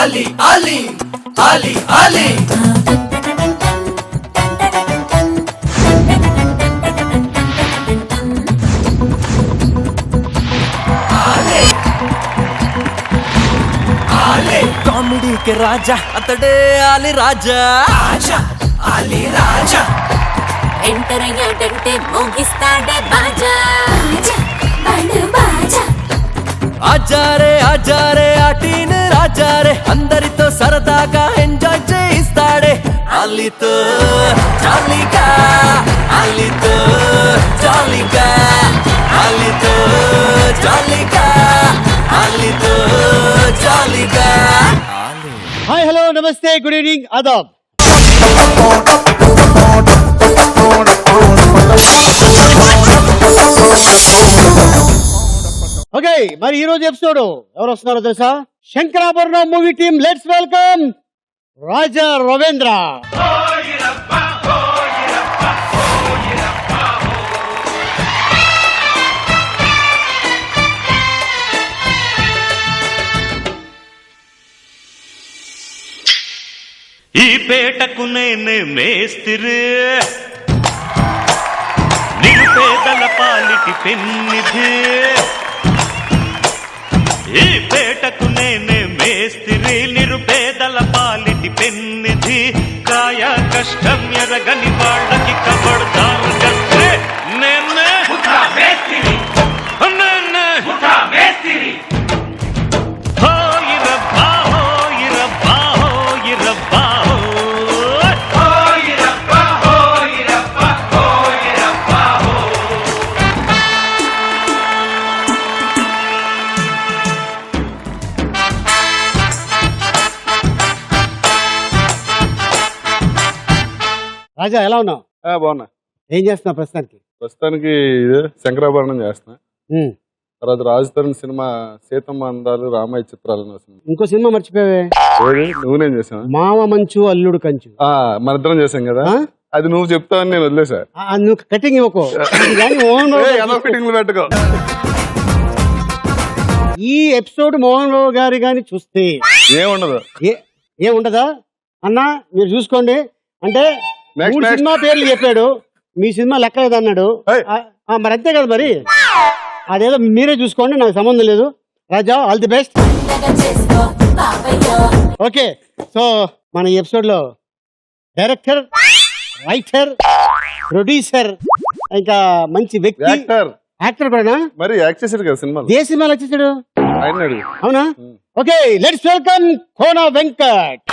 Ali, Ali, Ali, Ali. Comedy కే రాజా అతడే ఆలి రాజా. రాజా, Ali రాజా. ఎంటర్ అయ్యాడంటే మోగిస్తాడే బాజా. బాజా ఆజారే ఆజారే ఆటీన్ రాజారే, అందరితో సరదాగా ఎంజాయ్ చేయిస్తాడే. అలీతో జాలీగా, అలీతో జాలీగా, అలీతో జాలీగా, అలీతో జాలీగా. హాయ్ హలో నమస్తే గుడ్ ఈవినింగ్ ఆదాబ్. ఓకే, మరి ఈ రోజు ఎపిసోడ్ ఎవరు వస్తున్నారో తెలుసా? Shankarabharanam movie team. Let's welcome Raja Ravindra. ఈ పేటకు నేనే మేస్తిరి, నిరుపేదల పాలిటి పెన్నిధి. ఈ పేటకు నేనే మేస్తిరి, నిరుపేదల పాలిటి పెన్నిధి. కాయ కష్టం ఎరగని వాళ్ళకి కబడ్దారు గట్టే. నేనే మేస్తిరి, నేనే మేస్తిరి. రాజా ఎలా ఉన్నావు? బాగున్నా. ఏం చేస్తున్నావు ప్రస్తుతానికి? ప్రస్తుతానికి శంకరాభరణం చేస్తున్నా. తర్వాత రాజధాని సినిమా సీతమ్మ అందాలు రామయ్య చిత్రాలు సినిమా. ఇంకో సినిమా మర్చిపోయావే? నువ్వునేం చేసావా? మామ మంచు అల్లుడు కంచు. మన ఇద్దరం చేసాం కదా, అది నువ్వు చెప్తావని నేను వదిలేసా. నువ్వు కటింగ్ ఇవ్వకో, ఫిట్టింగ్లు పెట్టుకో. ఈ ఎపిసోడ్ మోహన్ రావు గారి గాని చూస్తే ఏముండదు. ఏముండదా అన్నా? మీరు చూసుకోండి. అంటే మూడు సినిమా పేర్లు చెప్పాడు, మీ సినిమా లెక్కలేదు అన్నాడు. మరి అంతే కదా, మరి అదేదో మీరే చూసుకోండి, నాకు సంబంధం లేదు. Raja, all the best. Okay, so మన ఎపిసోడ్ లో డైరెక్టర్, రైటర్, ప్రొడ్యూసర్, ఇంకా మంచి వ్యక్తి, యాక్టర్ కూడా. మరి యాక్ట్ చేశాడు కదా సినిమా. ఏ సినిమాలు వచ్చేసాడు? అవునా? Okay, let's welcome Kona Venkat.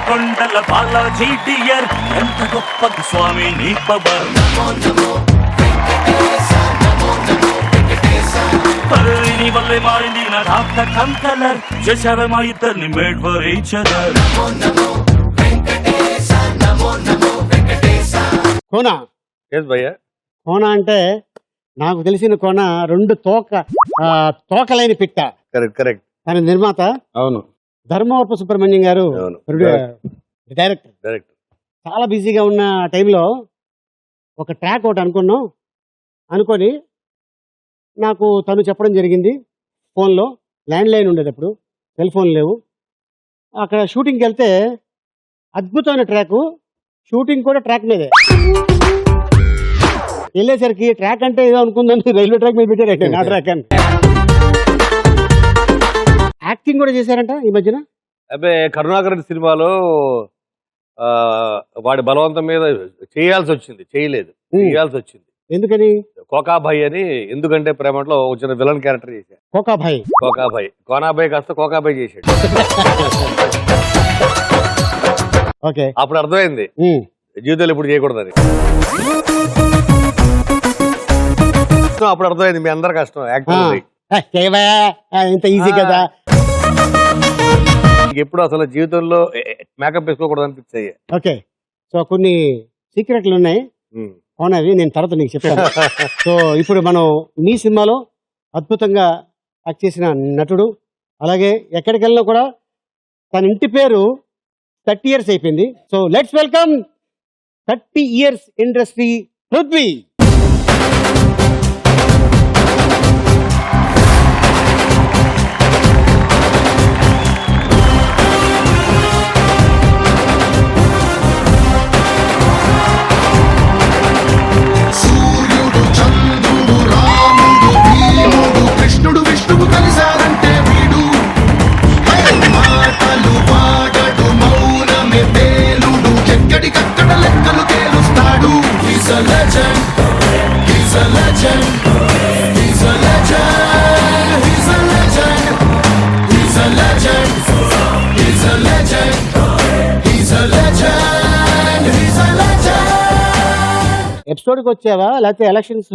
కొండల బాలాజీ డియర్, ఎంత గొప్పది స్వామి నీ పవర్. నీ వల్లే మారింది నా డాక్టర్ కంకలర్, చేశావే మా ఇద్దరిని మేడ్ ఫర్ ఈచ్ అదర్. కోన కోన అంటే నాకు తెలిసిన కోన రెండు తోకలైన పిట్ట. కరెక్ట్. తన నిర్మాత. అవును. ధర్మవరపు సుబ్రహ్మణ్యం గారు డైరెక్టర్. చాలా బిజీగా ఉన్న టైంలో ఒక ట్రాక్ ఒకటి అనుకొని నాకు తను చెప్పడం జరిగింది. ఫోన్లో ల్యాండ్ లైన్ ఉండేది అప్పుడు, సెల్ ఫోన్ లేవు. అక్కడ షూటింగ్కి వెళ్తే అద్భుతమైన ట్రాక్, షూటింగ్ కూడా ట్రాక్ మీదే. వెళ్ళేసరికి ట్రాక్ అంటే ఏదో అనుకుందని రైల్వే ట్రాక్ మీద పెట్టారంటే నా ట్రాక్ అని. యాక్టింగ్ కూడా చేశారంట ఈ మధ్యన. అబ్బాయి కరుణాకర్ రెడ్డి సినిమాలో వాడి బలవంతం మీద చేయాల్సి వచ్చింది, చేయలేదు, చేయాల్సి వచ్చింది. ఎందుకని? కోకాభాయ్ అని, ఎందుకంటే ప్రేమలో వచ్చిన విలన్ క్యారెక్టర్ చేశాడు. కోకాభాయ్ కోనాభాయ్ కాస్త కోకాభాయ్ చేశాడు. ఓకే, అప్పుడు అర్థమైంది జీవితంలో ఇప్పుడు చేయకూడదని. అప్పుడు అర్థమైంది మీ అందరు కష్టం యాక్టింగ్ ఇంత ఈజీ కదా. ఎప్పుడు అసలు జీవితంలో మేకప్ వేసుకోకూడదు అనిపించాయి. ఓకే, సో కొన్ని సీక్రెట్లు ఉన్నాయి, అవునవి నేను తర్వాత నీకు చెప్తాను. సో ఇప్పుడు మనం మీ సినిమాలో అద్భుతంగా యాక్ట్ చేసిన నటుడు, అలాగే ఎక్కడికి వెళ్ళినా కూడా తన ఇంటి పేరు 30 years అయిపోయింది. So let's welcome 30 years industry Prithvi. సూర్యుడు చంద్రుడు రాముడు భీముడు కృష్ణుడు విష్ణువు కలిశారంటే వీడు మాటలు వాడడు మౌనమే పేలుడు ఎక్కడికక్కడ లెక్కలు తేలుస్తాడు. He's a legend, he's a legend, he's a legend, he's a legend, he's a legend, he's a legend, he's a legend, he's a legend. ఎపిసోడ్కి వచ్చావా లేకపోతే ఎలక్షన్స్?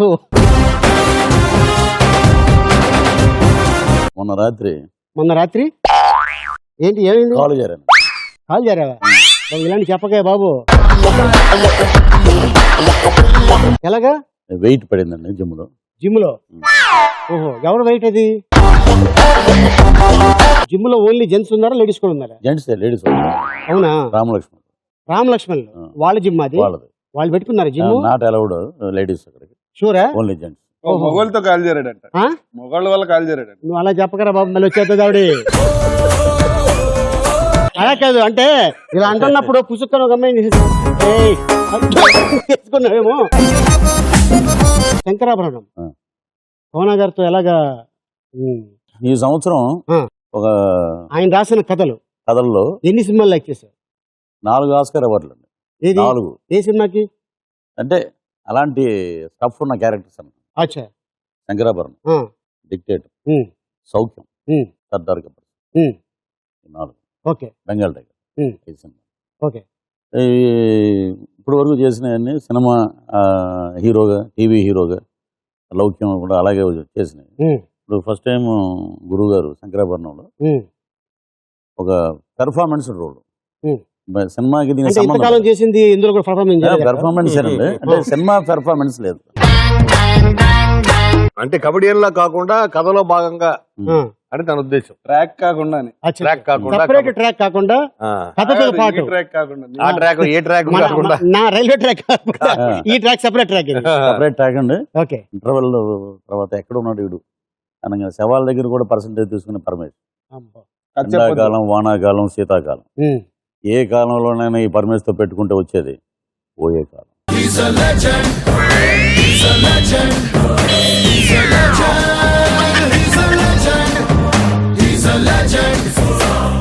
మొన్న రాత్రి ఏంటి ఏమైంది? కాల్ చేరావా? ఇలాంటి చెప్పకే బాబు. ఎలాగా? వెయిట్ పడిందండి జిమ్ లో. ఓహో, ఎవరు వెయిట్ అది? జిమ్ లో ఓన్లీ జెంట్స్ ఉన్నారా, లేడీస్ కూడా ఉన్నారా? Gents, ladies. అవునా? రామలక్ష్మణ్ వాళ్ళ జిమ్ అది? వాళ్ళు పెట్టుకున్నారు జిమ్? నాట్ అలౌడ్ లేడీస్ అక్కడికి. షూరా? Only gents. మొగోళ్ళతో కాల్ చేరాడంట, మొగోళ్ళ వల్ల కాల్ చేరాడు. నువ్వు అలా చెప్పకరా బాబు, మళ్ళీ వచ్చేస్తుంది ఆవిడ. అలా కాదు, అంటే ఇలా అంటున్నప్పుడు పుసుక్కను ఒక అమ్మాయిని చేసుకున్నావేమో. శంకరాభరణం కోనా గారితో ఎలాగా? ఈ సంవత్సరం ఒక ఆయన రాసిన కథల్లో ఎన్ని సినిమాలు లైక్ చేశారు? 4 ఆస్కార్ అవార్డులు అండి. 4. ఏ సినిమాకి? అంటే అలాంటి స్టఫ్ ఉన్న క్యారెక్టర్స్ అన్న. అచ్చా. Shankarabharanam, dictator, Soukhyam, Sardaar Gabbar 4. Okay. Bengal tiger 5 సినిమా. ఓకే. ఇప్పుడు వరకు చేసినవన్నీ సినిమా హీరోగా, టీవీ హీరోగా, లౌక్యం కూడా అలాగే చేసినాయి. ఇప్పుడు ఫస్ట్ టైం గురువు గారు శంకరాభరణంలో ఒక పెర్ఫార్మెన్స్ రోల్. సినిమాకి దీనికి సంబంధం చేసింది ఇందులో కూడా పెర్ఫార్మెన్స్ అండి, అంటే సినిమా పెర్ఫార్మెన్స్ లేదు. అంటే కబడ్డీలా కాకుండా కథలో భాగంగా అని తన ఉద్దేశం. ట్రాక్ కాకుండా ట్రాక్ కాకుండా కథతో పాటు ఆ ట్రాక్ ఏ ట్రాక్ కాకుండా నా రైల్వే ట్రాక్ ఈ ట్రాక్ సెపరేట్ ట్రాక్ అండి. ఓకే. ఇంటర్వెల్ తర్వాత ఎక్కడ ఉన్నాడు వీడు అనగా శవాల దగ్గర కూడా పర్సంటేజ్ తీసుకునే పరమేశ్. ఎండాకాలం, వానాకాలం, శీతాకాలం, ఏ కాలంలోనైనా ఈ పరమేశ్ తో పెట్టుకుంటే వచ్చేది పోయే కాలం. He's a legend, he's a legend, he's a legend, he's a legend, he's a legend,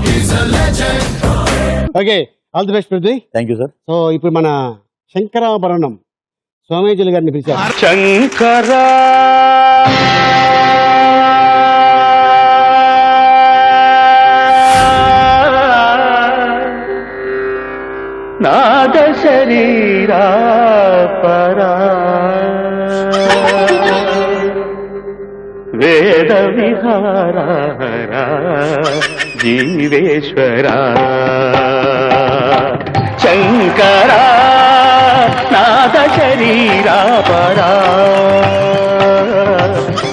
he's a legend. Okay, all the best Prithvi. Thank you sir. So ఇప్పుడు మన శంకరాభరణం సోమేజులు గారిని పిలిచారు. శంకరా నాద శరీరా పరా వేద విహారా జీవేశ్వరా శంకరా నాద శరీరా పరా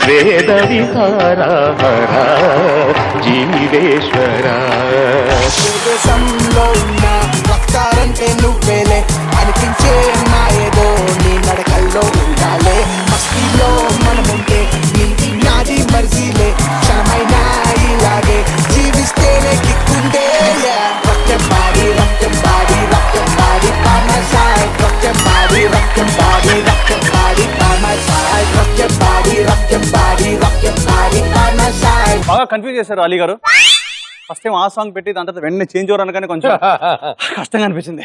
వేద విహారా జీవేశ్వరా. దేశంలో ఉన్న రక్తారంటే నువ్వేలే అనిపించే మాయేదో నీ నడకల్లో ఉండాలే. మస్తిలో మనముంటే నీది నాది మర్జీలే, క్షణమైనా ఇలాగే జీవిస్తేనే కిక్కుండే. రక్తం పాడి రక్తం పాడి రక్తం పాడి పామసాయ్, రక్తం పాడి రక్తం పాడి రక్తం పాడి పామసాయ్, రక్తం పాడి రక్తం పాడి రక్తం పాడి పామసాయ్. బాగా కన్ఫ్యూజ్ చేశారు అలీ గారు. ఫస్ట్ టైం ఆ సాంగ్ పెట్టి దాని తర్వాత వెంటనే చేంజ్ ఓవర్ అనగానే కొంచెం కష్టంగా అనిపించింది.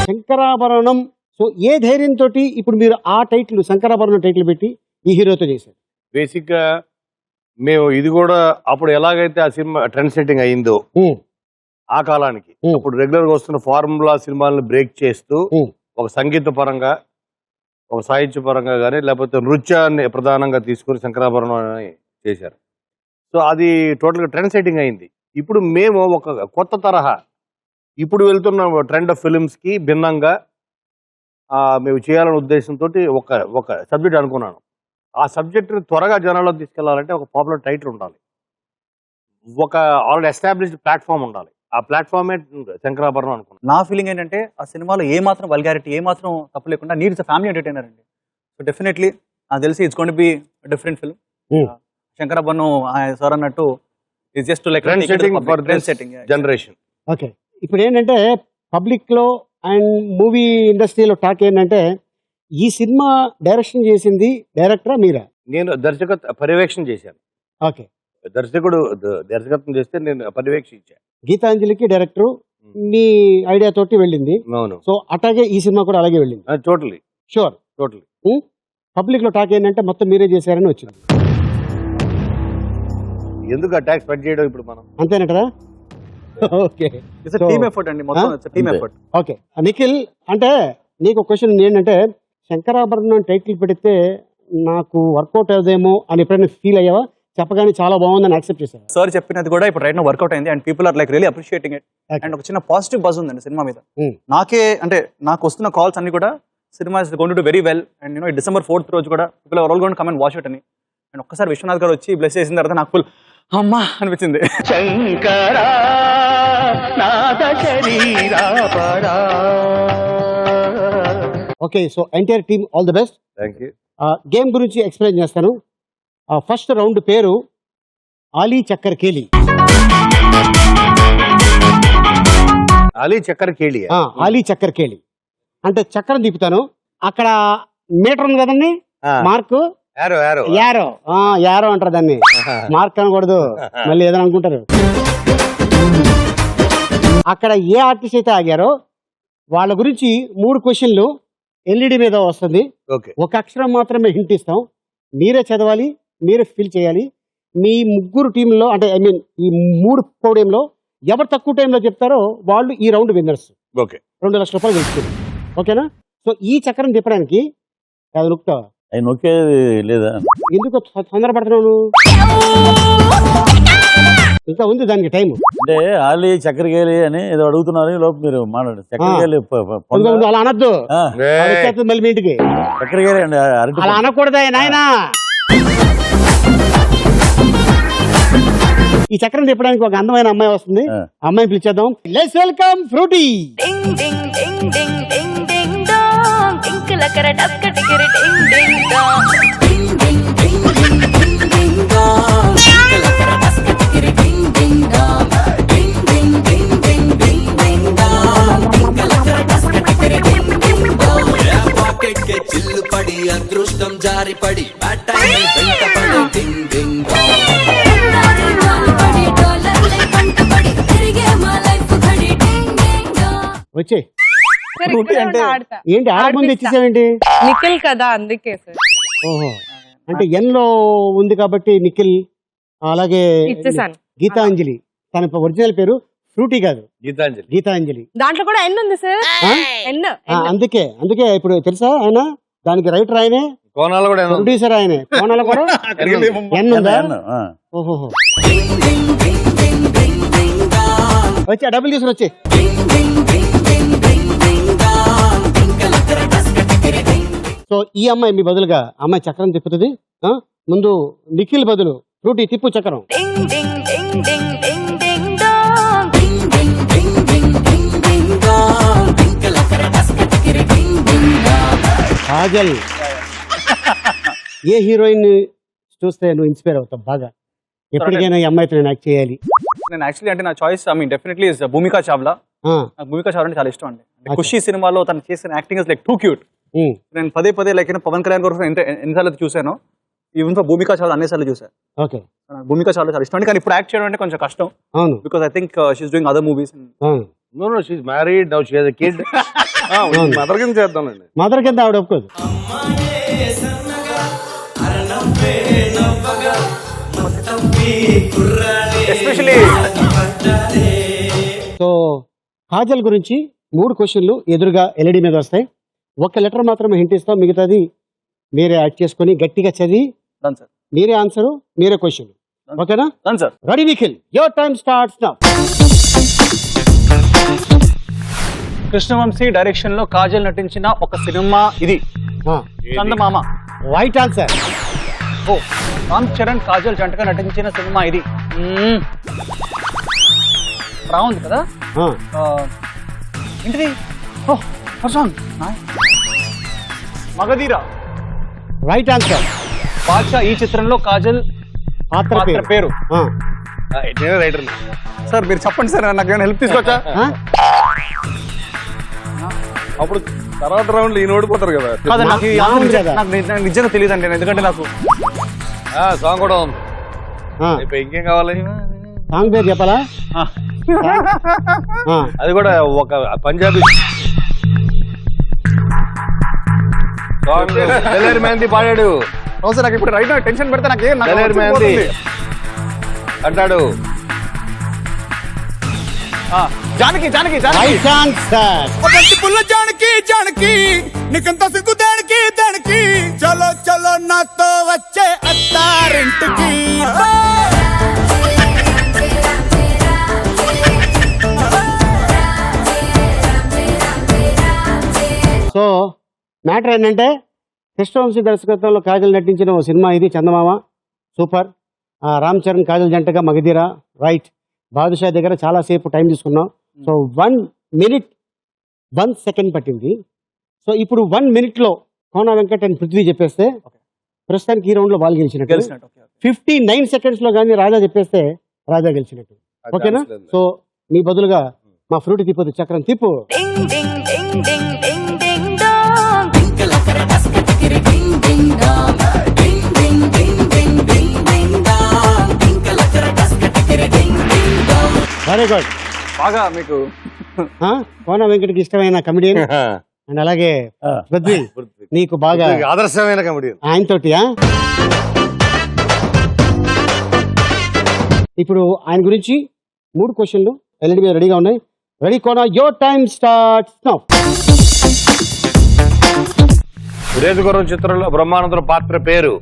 శంకరాభరణం. సో ఏ ధైర్యంతో ఇప్పుడు మీరు ఆ టైటిల్ శంకరాభరణం టైటిల్ పెట్టి ఈ హీరోతో చేశారు? బేసిక్ గా మేము ఇది కూడా అప్పుడు ఎలాగైతే ఆ సినిమా ట్రెండ్ సెట్టింగ్ అయిందో ఆ కాలానికి, అప్పుడు రెగ్యులర్ గా వస్తున్న ఫార్ములా సినిమాలను బ్రేక్ చేస్తూ ఒక సంగీత పరంగా, ఒక సాహిత్య పరంగా కానీ, లేకపోతే నృత్యాన్ని ప్రధానంగా తీసుకుని శంకరాభరణం అని చేశారు. సో అది టోటల్ గా ట్రెండ్ సెట్టింగ్ అయింది. ఇప్పుడు మేము ఒక కొత్త తరహా, ఇప్పుడు వెళ్తున్న ట్రెండ్ ఆఫ్ ఫిల్మ్స్ కి భిన్నంగా మేము చేయాలనే ఉద్దేశంతో ఒక సబ్జెక్ట్ అనుకున్నాను. ఆ సబ్జెక్ట్ త్వరగా జనాల్లో తీసుకెళ్లాలంటే ఒక పాపులర్ టైటిల్ ఉండాలి, ఒక ఆల్రెడీ ఎస్టాబ్లిష్డ్ ప్లాట్ఫామ్ ఉండాలి. ఆ ప్లాట్ఫామే శంకరాభరణం అనుకున్నాను. నా ఫీలింగ్ ఏంటంటే ఆ సినిమాలో ఏ మాత్రం వల్గారిటీ, ఏ మాత్రం తప్పు లేకుండా నీడ్స్ ఫ్యామిలీ ఎంటర్టైనర్ అండి. సో డెఫినెట్లీ నాకు తెలిసి it's going to be different film. Shankarabharanam sir అన్నట్టు it's just like trend setting for this generation. Okay, ఇప్పుడు ఏంటంటే పబ్లిక్ లో అండ్ మూవీ ఇండస్ట్రీలో టాక్ ఏంటంటే ఈ సినిమా డైరెక్షన్ చేసింది డైరెక్టరా మీరా? నేను పర్యవేక్షణ చేశాను. ఓకే, దర్శకుడు దర్శకత్వం చేస్తే నేను పర్యవేక్షించాను. గీతాంజలికి డైరెక్టర్ మీ ఐడియా తోటి వెళ్ళింది. అవును. సో అట్లాగే ఈ సినిమా కూడా అలాగే వెళ్ళింది. Totally sure. టోటలీ. పబ్లిక్ లో టాక్ ఏంటంటే మొత్తం మీరే చేశారని వచ్చింది. ఎందుకు అటాక్ స్పెండ్ చేయడం ఇప్పుడు మనం? అంతేనటరా? ఓకే, టీమ్ ఎఫర్ట్ అండి, మొత్తం టీమ్ ఎఫర్ట్. ఓకే నిఖిల్, అంటే నీకు క్వశ్చన్ ఏంటంటే శంకరాభరణం టైటిల్ పెడితే నాకు వర్కౌట్ అవుదేమో అని ఎప్పుడైనా ఫీల్ అయ్యావా? చెప్పగానే చాలా బాగుందని యాక్సెప్ట్ చేశాను. సార్ చెప్పినది కూడా ఇప్పుడు రైట్ నో వర్కౌట్ అయింది and people are like really appreciating it. And ఒక చిన్న పాజిటివ్ బజ్ ఉందండి సినిమా మీద. నాకే అంటే నాకు వస్తున్న కాల్స్ అన్ని కూడా cinema is going to do very well and you know December 4th రోజు కూడా people are all going to come and watch it అని. అండ్ ఒక్కసారి విశ్వనాథ్ గారు వచ్చి బ్లెస్ చేసిన తర్వాత నాకు ఫుల్ అమ్మా అనిపించింది. Okay, so entire team all the best. Thank you. Game గురించి ఎక్స్ప్లెయిన్ చేస్తాను. ఫస్ట్ రౌండ్ పేరు ఆలీ చక్కర్ కేలి. ఆలీ చక్కర్ కేలి. ఆలీ చక్కర్ కేలి అంటే చక్రం తిప్పుతాను, అక్కడ మీటర్ ఉంది కదండి, మార్కు యారో యారో అంటారు దాన్ని, మార్క్ అనకూడదు మళ్ళీ ఏదైనా అనుకుంటారు. అక్కడ ఏ ఆర్టిస్ట్ అయితే ఆగారో వాళ్ళ గురించి 3 క్వశ్చన్లు ఎల్ఈడి మీద వస్తుంది. ఒక అక్షరం మాత్రమే హింట్ ఇస్తాం, మీరే చదవాలి, మీరే ఫిల్ చేయాలి. మీ ముగ్గురు టీంలో అంటే ఐ మీన్ ఈ 3 పోడియంలో ఎవరు తక్కువ టైంలో చెప్తారో వాళ్ళు ఈ రౌండ్ విన్నర్స్. 2 లక్షల రూపాయలు గెలుచుకుంటారు. ఓకేనా? సో ఈ చక్రం తిప్పడానికి అది నొక్కుతావా? అది నొక్కేది లేదా? ఎందుకు తొందరపడుతున్నావు? ఇంకా ఉంది దానికి టైం. అంటే ఆలి చక్కెరకేలి అని ఏదో అడుగుతున్నారు, లోపు మీరు మాట్లాడండి. చక్కెరకేలి అలా అనొద్దు, మళ్ళీ మీ ఇంటికి. చక్కెరకేలి అండి, అలా అనకూడదా నాయనా. ఈ చక్రం తిప్పడానికి ఒక అందమైన అమ్మాయి వస్తుంది, అమ్మాయిని పిలిచేద్దాం. Let's welcome frutti. చిల్లు పడి అదృష్టం జారి పడి వచ్చే ఏంటి ఆడముందు ఇచ్చేసావేంటి? నిఖిల్ కదా అందుకే సార్. ఓహో, అంటే ఎన్లో ఉంది కాబట్టి నిఖిల్. అలాగే గీతాంజలి, తన ఒరిజినల్ పేరు ఫ్రూటీ కాదు, గీతాంజలి. దాంట్లో కూడా ఎన్ ఉంది సార్. అందుకే ఇప్పుడు తెలుసా ఆయన దానికి రైటర్ ఆయనే, ప్రొడ్యూసర్ ఆయనే, కోణాలు కూడా ఎన్ ఉందా? ఓహో, వచ్చి డబ్బులు తీసుకుని వచ్చి. సో ఈ అమ్మాయి మీ బదులుగా అమ్మాయి చక్రం తిప్పుతుంది. ముందు నిఖిల్ బదులు ఫ్రూటీ తిప్పు చక్రం. కాజల్, ఏ హీరోయిన్ చూస్తే నువ్వు ఇన్స్పైర్ అవుతావు బాగా? ఎప్పటికైనా ఈ అమ్మాయితో నేను యాక్ట్ చేయాలి. నేను యాక్చువల్లీ అంటే నా choice I mean definitely is Bhumika Chawla. నాకు భూమికా చావ్లా అంటే చాలా ఇష్టం అండి. ఖుషి సినిమాలో తను చేసిన acting is like too cute. నేను పదే లైక్ పవన్ కళ్యాణ్ గారు ఎన్నిసార్లు చూసాను. ఈవెన్ ఫర్ భూమిక చాలా అన్నిసార్లు చూసాను. ఓకే. భూమిక చాలా ఇష్టం అండి, కానీ ఇప్పుడు యాక్ట్ చేయడం అంటే కొంచెం కష్టం. అవును. Because I think she's doing other movies. అవును. No she's married now, she has a kid. Mother కింద చేద్దామండి. మదర్ కింద ఆవిడ ఒప్పుకోదు. ఎస్పెషల్లీ సో కాజల్ గురించి 3 క్వశ్చన్లు ఎదురుగా ఎల్ఈడి మీద వస్తాయి. ఒక లెటర్ మాత్రమే హింట్ ఇస్తాం, మిగతాది మీరే యాడ్ చేసుకొని గట్టిగా చదివి డన్ సార్. మీరే ఆన్సర్, మీరే క్వశ్చన్. ఓకేనా? Done sir. Ready Nikhil, your time starts now. Krishna Vamsi direction లో కాజల్ నటించిన ఒక సినిమా ఇది చందమామ. Right answer. ఓ, రామ్ చరణ్ కాజల్ జంటగా నటించిన సినిమా ఇది. బాగుంది కదా? ఏంటిది? ఓ హర్షాన్, మగధీరా. Right answer. బాద్షా ఈ చిత్రంలో కాజల్ పాత్ర పేరు. నేనే రైటర్. సార్ మీరు చెప్పండి సార్, నాకు ఏమైనా హెల్ప్ తీసుకోవచ్చా? అప్పుడు తర్వాత రౌండ్ ఈయన ఓడిపోతారు కదా. కాదు, నాకు ఈ ఆన్సర్ నాకు నిజంగా తెలియదు అండి, ఎందుకంటే నాకు సాంగ్ కూడా ఉంది. ఇప్పుడు ఇంకేం కావాలి? సాంగ్ పేరు చెప్పాలా? అది కూడా ఒక పంజాబీ సాంగ్. దలేర్ మెహందీ పాడాడు. సార్ నాకు ఇప్పుడు రైట్ టెన్షన్ పెడితే నాకు దలేర్ మెహందీ అంటాడు. Janaki Janaki right answer. జానకి జానకి నీకంత సిగ్గు దానికి దానికి చలో చలో నాతో వచ్చే అత్తారింటికి. సో మ్యాటర్ ఏంటంటే కృష్ణవంశీ దర్శకత్వంలో కాజల్ నటించిన ఓ సినిమా ఇది చందమామ. సూపర్. రామ్ చరణ్ కాజల్ జంటగా మగధీరా. రైట్. బాదుషా దగ్గర చాలాసేపు టైం తీసుకున్నాం. సో 1 minute 1 second పట్టింది. సో ఇప్పుడు 1 minute కోన వెంకట్ అండ్ పృథ్వీ చెప్పేస్తే ప్రస్తుతానికి ఈ రౌండ్ లో వాళ్ళు గెలిచినట్టు. 59 seconds లో కానీ రాజా చెప్పేస్తే రాజా గెలిచినట్టు. ఓకేనా? సో మీ బదులుగా మా ఫ్రూట్ తిప్పదు చక్రం తిప్పు. Very good. బాగా మీకు కోన వెంకటకి ఇష్టమైన కమెడియన్ అండ్ అలాగే పృథ్వీ నీకు బాగా ఆదర్శమైన కమెడియన్ ఆయనతోటి. ఇప్పుడు ఆయన గురించి 3 క్వశ్చన్లు ఎల్ఈడి మీద రెడీగా ఉన్నాయి. Ready Kona, your time starts now. Race Gurram చిత్రంలో బ్రహ్మానందం పాత్ర పేరు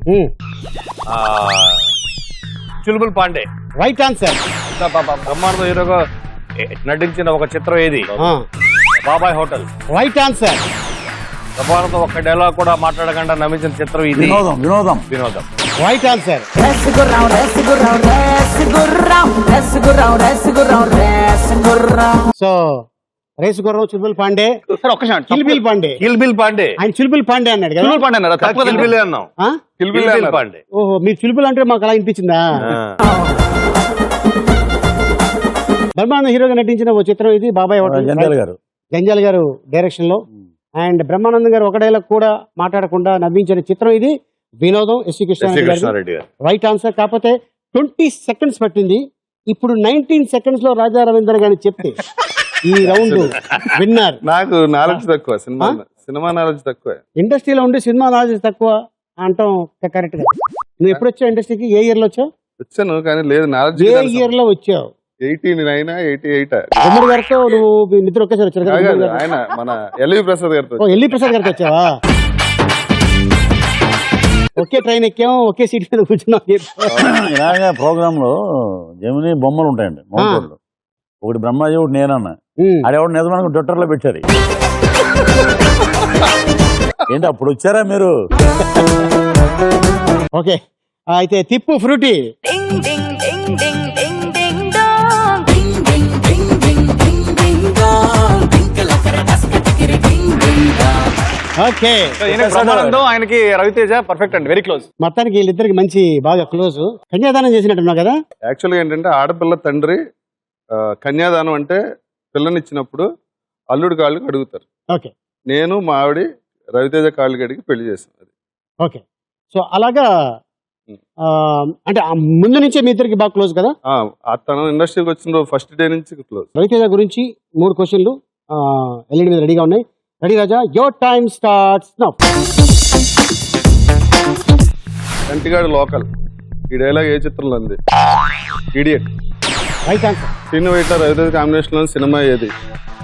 చుల్బుల్ పాండే. Right answer. బ్రహ్మానందం హీరోగా నటించిన ఒక చిత్రం ఏది? బాబాయ్ హోటల్. Right answer. బ్రహ్మానందం ఒక్క డైలాగ్ కూడా మాట్లాడకుండా నమ్మించిన చిత్రం ఇది? Vinodam. Right answer. So Race Gurram Chulbul Pandey. Kill Bill Pandey. Kill Bill Pandey. ఆయన చుల్బుల్ పాండే అన్నాడు కదా. చుల్బుల్ పాండే అన్నారా? కిల్బిల్ అన్నాం. కిల్బిల్ పాండే. ఓహో, మీరు చుల్బుల్ అంటే మాకు అలా అనిపించిందా? బ్రహ్మానంద హీరోగా నటించిన ఓ చిత్రం ఇది బాబాయ్ హోటల్. జంజాల్ గారు డైరెక్షన్ లో. అండ్ బ్రహ్మానందం గారు ఒక డైలాగ్ కూడా మాట్లాడకుండా నవ్వించిన చిత్రం ఇది వినోదం. ఎస్వి కృష్ణారెడ్డి గారు. Right answer. కాకపోతే 20 seconds పట్టింది. ఇప్పుడు 19 seconds లో రాజా రవీంద్ర గారిని చెప్తే ఈ రౌండ్ విన్నర్. నాకు నాలెడ్జ్ తక్కువ, సినిమా నాలెడ్జ్ తక్కువ. ఇండస్ట్రీలో ఉండి సినిమా నాలెడ్జ్ తక్కువ అంటాం కరెక్ట్ గా. నువ్వు ఎప్పుడు వచ్చావు ఇండస్ట్రీకి? ఏ ఇయర్ లో వచ్చావు? వచ్చాను కానీ లేదు నాలెడ్జ్. ఏ ఇయర్ లో వచ్చావు? 89, 88. గుమ్మడి గారితో నువ్వు నిద్ర ఒకేసారి వచ్చారు. ఆయన మన ఎల్వి ప్రసాద్ గారితో. ఎల్వి ప్రసాద్ గారితో వచ్చావా? ఒకే ట్రైన్ ఎక్కాం, ఒకే సీట్ మీద కూర్చున్నాం. ఇలాగా ప్రోగ్రామ్ లో జమిని బొమ్మలు ఉంటాయండి మౌంటోడ్లో. ఒకటి బ్రహ్మాజీ, ఒకటి నేనన్నా. ఆడెవడు నిజమానికి ట్విట్టర్ లో పెట్టారు. ఏంటి అప్పుడు వచ్చారా మీరు? ఓకే, అయితే తిప్పు ఫ్రూటీ. ఓకే, ఆయనకి రవితేజ పర్ఫెక్ట్ అండి, వెరీ క్లోజ్. మొత్తానికి వీళ్ళిద్దరికి మంచి బాగా క్లోజ్. కన్యాదానం చేసినట్టున్నావు కదా? యాక్చువల్గా ఏంటంటే ఆడపిల్ల తండ్రి కన్యాదానం అంటే పిల్లనిచ్చినప్పుడు అల్లుడు కాళ్ళకి అడుగుతారు. ఓకే, నేను మా ఆవిడ రవితేజ కాళ్ళకి అడిగి పెళ్లి చేసాను. అది ఓకే. సో అలాగా అంటే ఆ ముందు నుంచే మీ ఇద్దరికి బాగా క్లోజ్ కదా. తను ఇండస్ట్రీకి వచ్చిన ఫస్ట్ డే నుంచి క్లోజ్. రవితేజ గురించి 3 క్వశ్చన్లు ఎల్ఈడి మీద రెడీగా ఉన్నాయి. Ready Raja, your time starts now. కంటిగాడు లోకల్ ఈ డైలాగ్ ఏ చిత్రంలో ఉంది? Idiot. Right answer. Srinu Vaitla Ravi Teja combination లో సినిమా ఏది?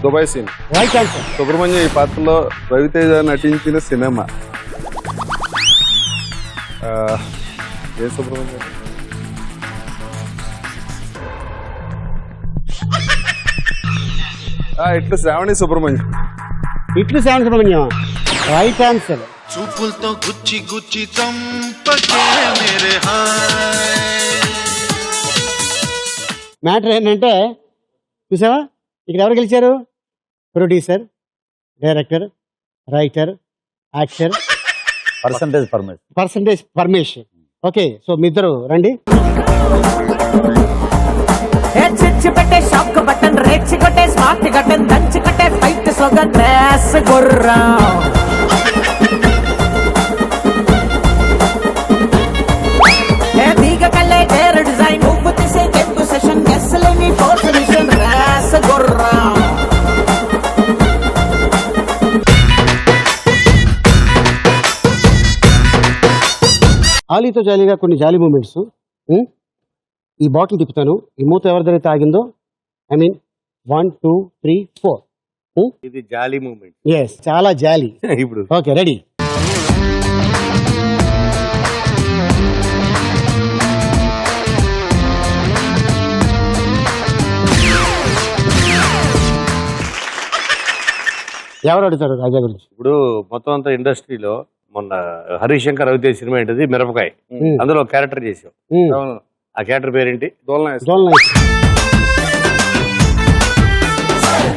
Dubai Seenu. Right answer. Subrahmanyam ఈ పాత్రలో రవితేజ నటించిన సినిమా ఏ సుబ్రహ్మణ్యం? ఇట్లు శ్రావణి సుబ్రహ్మణ్యం. ఇట్లు శ్రావణి సుబ్రహ్మణ్యం. Right answer. చూపులతో గుచ్చి గుచ్చి చంపకే మేరే హాయ్. మ్యాటర్ ఏంటంటే చూసావా, ఇక్కడ ఎవరు గెలిచారు? Producer, director, writer, actor, percentage Paramesh. Okay, so మీ ఇద్దరు రండి. చిచ్చి పెట్టే షాక్ బటన్, రెచ్చి కొట్టే స్మార్ట్ బటన్, దంచి కొట్టే ఫైట్ సొగ డ్రెస్ గుర్రం. దీగ కల్లే టేర్ డిజైన్, ఉప్పు తీసే కెంపు సెషన్, గెస్సలేని ఫోర్త్ మిషన్ డ్రెస్ గుర్రం. ఆలీతో జాలీగా కొన్ని జాలీ మూమెంట్స్. ఈ బాటిల్ తిప్పుతాను, ఈ మూత ఎవరి దగ్గర ఆగిందో, ఐ మీన్ 1 2 3 4. ఇది జాలీ మూమెంట్. ఎస్, చాలా జాలీ. ఇప్పుడు ఓకే, రెడీ. ఎవరు అడుగుతారు రాజా గురించి? ఇప్పుడు మొత్తం అంతా ఇండస్ట్రీలో మొన్న హరీష్ శంకర్ రవితేజ సినిమా ఏంటది? మిరపకాయ. అందులో క్యారెక్టర్ చేసావు. అవును. ఆ క్యారెక్టర్ పేరేంటి? దోల్నాయ్.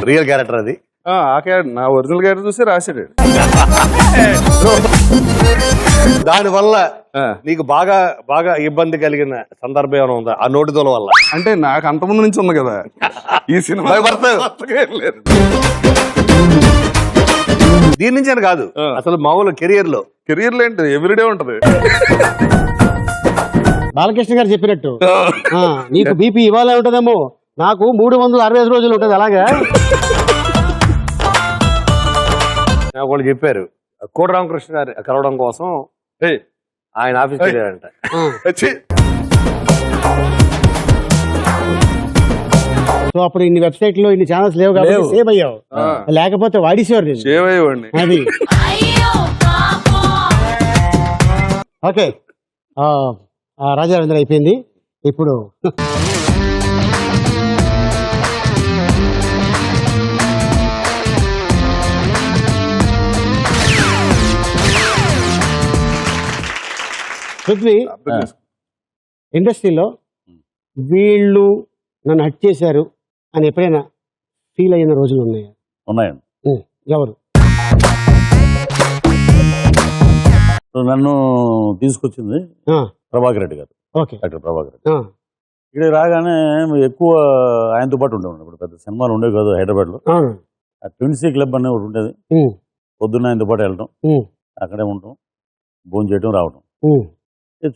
రియల్ క్యారెక్టర్ అది. ఆ క్యారెక్టర్ నా ఒరిజినల్ క్యారెక్టర్ చూసి రాశాడు. దానివల్ల నీకు బాగా బాగా ఇబ్బంది కలిగిన సందర్భం ఏమైనా ఉందా ఆ నోటి దోల వల్ల? అంటే నాకు అంతకుముందు నుంచి ఉంది కదా ఈ సినిమా. లేదు, దీని నుంచి అని కాదు, అసలు మామూలు కెరియర్ లో ఏంటి ఎవ్రీడే ఉంటది. బాలకృష్ణ గారు చెప్పినట్టు నీకు బీపీ ఇవాళ ఉంటదేమో, నాకు 365 రోజులు ఉంటది. అలాగా నాకు వాళ్ళు చెప్పారు, కోట రామకృష్ణ గారు కలవడం కోసం ఆయన ఆఫీస్కి వెళ్ళారంట. సో అప్పుడు ఇన్ని వెబ్సైట్ లో ఇన్ని ఛానల్స్ లేవు కాబట్టి సేవ్ అయ్యావు, లేకపోతే వాడిసేవారు. సేవ్ అయ్యేవాడిని. అది ఓకే. రాజా రవీంద్ర అయిపోయింది. ఇప్పుడు పృథ్వీ, ఇండస్ట్రీలో వీళ్ళు నన్ను హట్ చేశారు అని ఎప్పుడైనా ఫీల్ అయిన రోజులు ఉన్నాయా? ఉన్నాయండి. ఎవరు? నన్ను తీసుకొచ్చింది ప్రభాకర్ రెడ్డి గారు. డాక్టర్ ప్రభాకర్ రెడ్డి. ఇక్కడ రాగానే ఎక్కువ ఆయనతో పాటు ఉండేవాడు. ఇప్పుడు పెద్ద సినిమాలు ఉండేవి కాదు హైదరాబాద్లో. ట్విన్సీ క్లబ్ అనే ఒకటి ఉండేది. పొద్దున్న ఆయనతో పాటు వెళ్ళడం, అక్కడే ఉండటం, భోజనం చేయడం, రావడం.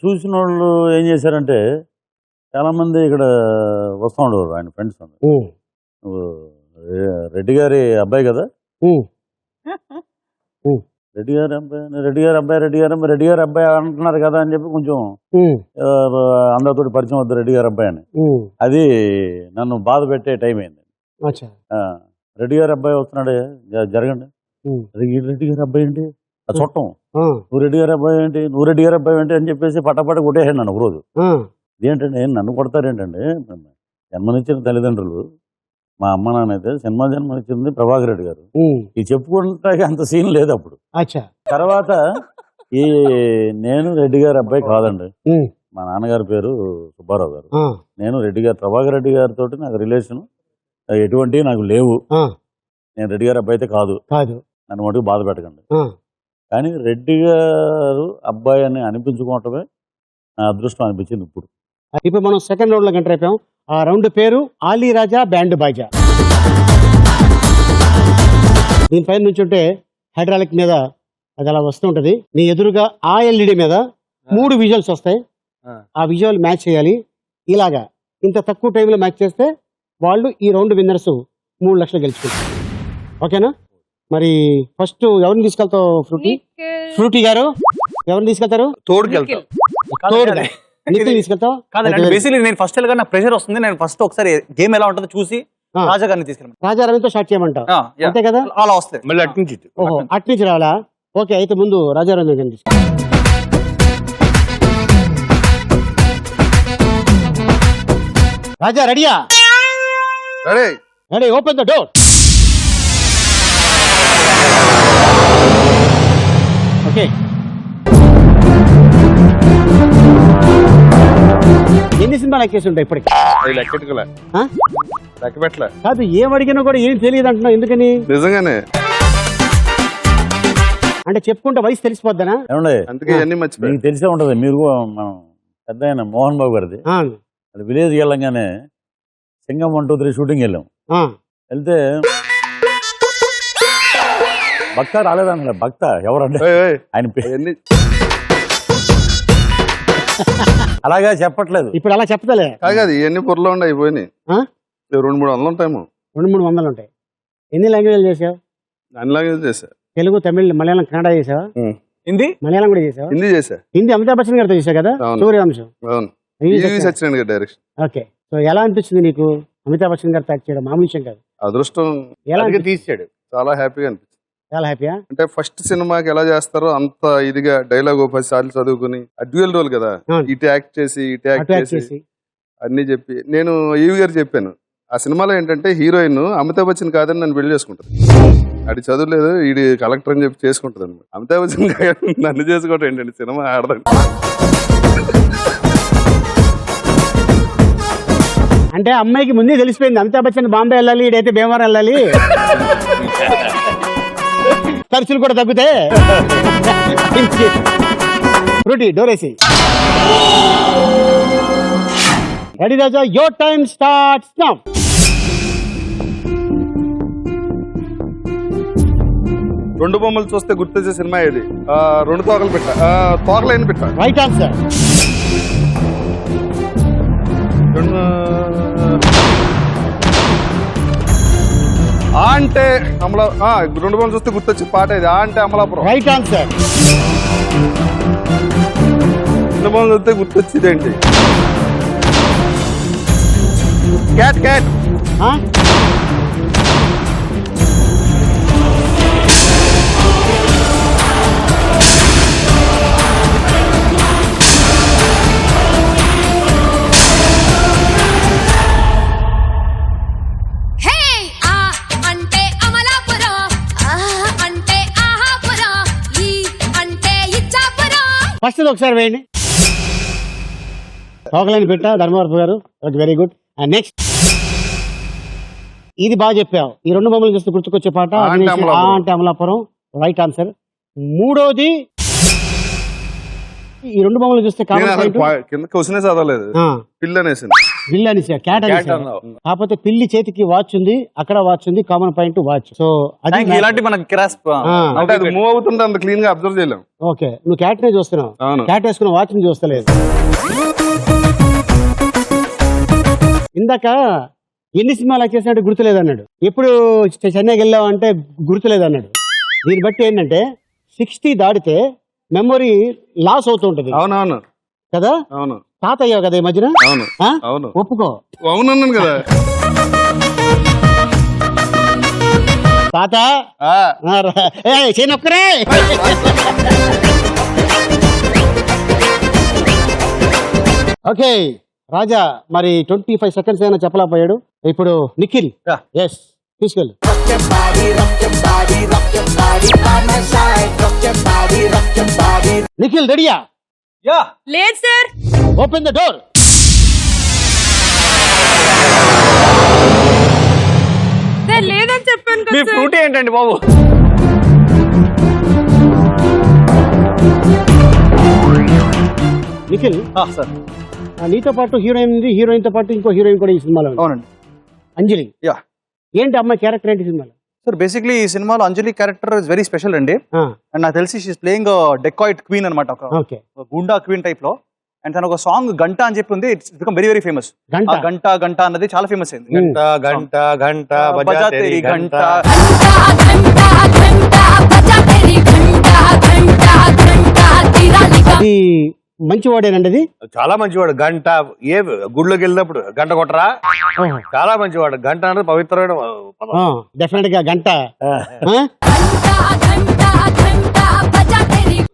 చూసిన వాళ్ళు ఏం చేశారంటే చాలా మంది ఇక్కడ వస్తూ ఉండేవారు, ఆయన ఫ్రెండ్స్. నువ్వు రెడ్డి గారి అబ్బాయి కదా, రెడ్డి గారి అబ్బాయి అంటున్నారు కదా అని చెప్పి కొంచెం అందరితో పరిచయం వద్దు రెడ్డి గారి అబ్బాయి అని. అది నన్ను బాధ పెట్టే టైం అయింది. రెడ్డి గారి అబ్బాయి వస్తున్నాడే, జరగండి. రెడ్డి గారి అబ్బాయి ఏంటి ఆ చుట్టం, నువ్వు రెడ్డి గారి అబ్బాయి ఏంటి, నువ్వు రెడ్డి గారి అబ్బాయి ఏంటి అని చెప్పేసి పట్టపట్ట కొట్టేసాడు నన్ను ఒకరోజు. ఏంటంటే నన్ను కొడతారేంటండి, జన్మనిచ్చిన తల్లిదండ్రులు, మా అమ్మ నాన్న అయితే సినిమా జన్మనిచ్చింది ప్రభాకర్ రెడ్డి గారు. ఇది చెప్పుకుంటే అంత సీన్ లేదు అప్పుడు. తర్వాత ఈ నేను రెడ్డి గారి అబ్బాయి కాదండి, మా నాన్నగారి పేరు సుబ్బారావు గారు. నేను రెడ్డి గారు ప్రభాకర్ రెడ్డి గారితో నాకు రిలేషన్ ఎటువంటివి నాకు లేవు. నేను రెడ్డి గారి అబ్బాయి అయితే కాదు, నన్ను మటుకు బాధ పెట్టకండి. కానీ రెడ్డి గారు అబ్బాయి అని అనిపించుకోవటమే నా అదృష్టం అనిపించింది. ఇప్పుడు మనం సెకండ్ రౌండ్ లో ఎంటర్ అయిపోయాం. ఆ రౌండ్ పేరు ఆలీ రాజా బ్యాండ్ బాజా. దీనిపైన నుంచి ఉంటే హైడ్రాలిక్ మీద అది అలా వస్తుంటది. నీ ఎదురుగా ఆ ఎల్ఈడి మీద 3 విజువల్స్ వస్తాయి. ఆ విజువల్ మ్యాచ్ చేయాలి. ఇలాగా ఇంత తక్కువ టైంలో మ్యాచ్ చేస్తే వాళ్ళు ఈ రౌండ్ విన్నర్స్ 3 లక్షలు గెలుచుకుంటారు. ఓకేనా? మరి ఫస్ట్ ఎవరిని తీసుకెళ్తావు ఫ్రూటీ? ఫ్రూటీ గారు ఎవరిని తీసుకెళ్తారు? తోడుకెళ్తాం. తోడుగా నిఖిల్ తీసుకెళ్తావు? కాదండి, బేసిక్లీ నేను ఫస్ట్ వెళ్ళగా నాకు ప్రెషర్ వస్తుంది. నేను ఫస్ట్ ఒకసారి గేమ్ ఎలా ఉంటుందో చూసి రాజా గారిని తీసుకెళ్ళాను. రాజా రవితో స్టార్ట్ చేయమంటావు అంతే కదా? అలా వస్తాయి మళ్ళీ అటు నుంచి ఓహో, అట్నుంచి రావాలా? ఓకే, అయితే ముందు రాజా రవి గారిని తీసుకో. రాజా రెడీయా? Ready, open the door. Okay, ఎన్ని సినిమాలు ఎక్కేసి ఉంటాయి ఇప్పటికి? ఆ? లెక్క పెట్టలే. కాదు, ఏం అడిగినా కూడా ఏం తెలియదు అంటున్నావు, ఎందుకని? నిజంగానే అంటే చెప్పుకుంటే వయసు తెలిసిపోద్దనా? ఏమండి, అందుకే అన్ని మర్చిపోయి. మీకు తెలిసే ఉంటది. మీరు మనం పెద్ద ఆయన మోహన్ బాబు గారిది అది విలేజ్కి వెళ్ళంగానే సింగం 1, 2, 3 షూటింగ్ వెళ్ళాం. వెళ్తే భక్త రాలేదన్న. భక్త ఎవరంటే ఆయన అలాగా చెప్పట్లేదు. ఇప్పుడు అలా చెప్పదలే. కాదు, ఇవన్నీ పొరలో ఉండి అయిపోయినాయి. 200-300 ఉంటాయేమో. 200-300 ఉంటాయి. ఎన్ని లాంగ్వేజ్లు చేసావు? అన్ని లాంగ్వేజ్ చేసా. తెలుగు, తమిళ్, మలయాళం, కన్నడ చేసావా? హిందీ, మలయాళం కూడా చేసావా? హిందీ చేసా. హిందీ అమితాబ్ బచ్చన్ గారితో చేసావు కదా, సూర్యవంశం. సత్యనారాయణ గారి డైరెక్షన్. ఓకే, సో ఎలా అనిపించింది నీకు అమితాబ్ బచ్చన్ గారితో యాక్ట్ చేయడం? మామూలు విషయం కాదు. అదృష్టం. ఎలా తీసాడు. చాలా హ్యాపీగా అనిపించింది. చాలా హ్యాపీయా? అంటే ఫస్ట్ సినిమాకి ఎలా చేస్తారో అంత ఇదిగా డైలాగ్ 10 సార్లు చదువుకుని, డ్యూయల్ రోల్ కదా, ఇటు యాక్ట్ చేసి ఇటు యాక్ట్ చేసి అన్ని చెప్పి. నేను ఈవి గారు చెప్పాను, ఆ సినిమాలో ఏంటంటే హీరోయిన్ అమితాబ్ బచ్చన్ కాదని నన్ను పెళ్లి చేసుకుంటారు. అది చదువులేదు, ఈడి కలెక్టర్ అని చెప్పి చేసుకుంటది అనమాట. అమితాబ్ బచ్చన్ నన్ను చేసుకోవటం ఏంటంటే సినిమా ఆడదాం. అంటే అమ్మాయికి ముందే తెలిసిపోయింది అమితాబ్ బచ్చన్ బాంబే వెళ్ళాలి, ఇడైతే భీమవరం వెళ్ళాలి, ఖర్చులు కూడా తగ్గుతాయి. ఫ్రూటీ డోరేసి. Ready Raja, your time starts now. రెండు బొమ్మలు చూస్తే గుర్తొచ్చే సినిమా ఇది. 2 తోకలు పెట్ట, తోకలైన పెట్ట. Right answer. అంటే అమలా. 2 బొమ్మలు చూస్తే గుర్తొచ్చే పాట ఇది. అంటే అమలాపురం. Right answer. 2 బొమ్మలు చూస్తే గుర్తొచ్చేది ఏంటి? క్యాట్. క్యాట్. ఫస్ట్ ఒకసారి వేయండి. తోకలేని పెట్ట ధర్మవరపు గారు. Very good. అండ్ నెక్స్ట్, ఇది బాగా చెప్పావు. ఈ 2 బొమ్మలు చూస్తే గుర్తుకొచ్చే పాట అంటే అమలాపురం. Right answer. మూడోది, ఈ 2 బొమ్మలు చూస్తే కింద క్వశ్చనే చదవలేదు. పిల్లి అనేసింది. పిల్లి అనేసి క్యాట్ అనేసి. కాకపోతే పిల్లి చేతికి వాచ్ ఉంది, అక్కడ వాచ్ ఉంది, కామన్ పాయింట్ వాచ్. సో అది ఇలాంటి మనకి మూవ్ అవుతుంటే అంత క్లీన్ గా అబ్జర్వ్ చేయలేం. ఓకే, నువ్వు క్యాట్ నే చూస్తున్నావు, క్యాట్ వేసుకున్న వాచ్ ని చూస్తలేదు. ఇందాక ఎన్ని సినిమాలు చేసినట్టు గుర్తులేదు అన్నాడు. ఎప్పుడు చెన్నైకి వెళ్ళావు అంటే గుర్తులేదు అన్నాడు. దీన్ని బట్టి ఏంటంటే 60 దాటితే మెమొరీ లాస్ అవుతుంటది. అవునవును కదా. అవును, తాత అయ్యావు కదా ఈ మధ్యన. అవును అవును, ఒప్పుకో. అవునన్నాను కదా తాత. చేయనొక్కరే. ఓకే రాజా, మరి 25 సెకండ్స్ అయినా చెప్పలేకపోయాడు. ఇప్పుడు నిఖిల్. ఎస్, తీసుకెళ్ళు. నిఖిల్ రెడీయా? లేదు sir. Open the door. Sir లేదని చెప్పాను కదా. మీ ఫ్రూటీ ఏంటండి బాబు? నిఖిల్ సార్, నీతో పాటు హీరోయిన్ ఉంది, హీరోయిన్ తో పాటు ఇంకో హీరోయిన్ కూడా ఈ సినిమాలో ఉంది. అవునండి, అంజలి. ఏంటి అమ్మాయి క్యారెక్టర్ ఏంటి సినిమాలో? సార్ బేసిక్లీ ఈ సినిమాలో అంజలి క్యారెక్టర్ ఇస్ వెరీ స్పెషల్ అండి. అండ్ నాకు తెలిసి షీస్ ప్లేయింగ్ డెకాయిట్ క్వీన్ అనమాట, ఒక గుండా క్వీన్ టైప్ లో. అండ్ తన ఒక సాంగ్ గంట అని చెప్పి ఉంది, it's become very very famous. గంట గంట గంట అన్నది చాలా ఫేమస్ అయింది. గంట గంట గంట బజా తెరీ గంట. అది మంచి వాడేనండి అది. చాలా మంచివాడు. గంట ఏ గుడిలోకి వెళ్ళినప్పుడు గంట కొట్టరా, చాలా మంచివాడు. గంట అనేది పవిత్రమైన పదం. డెఫినెట్ గా గంట.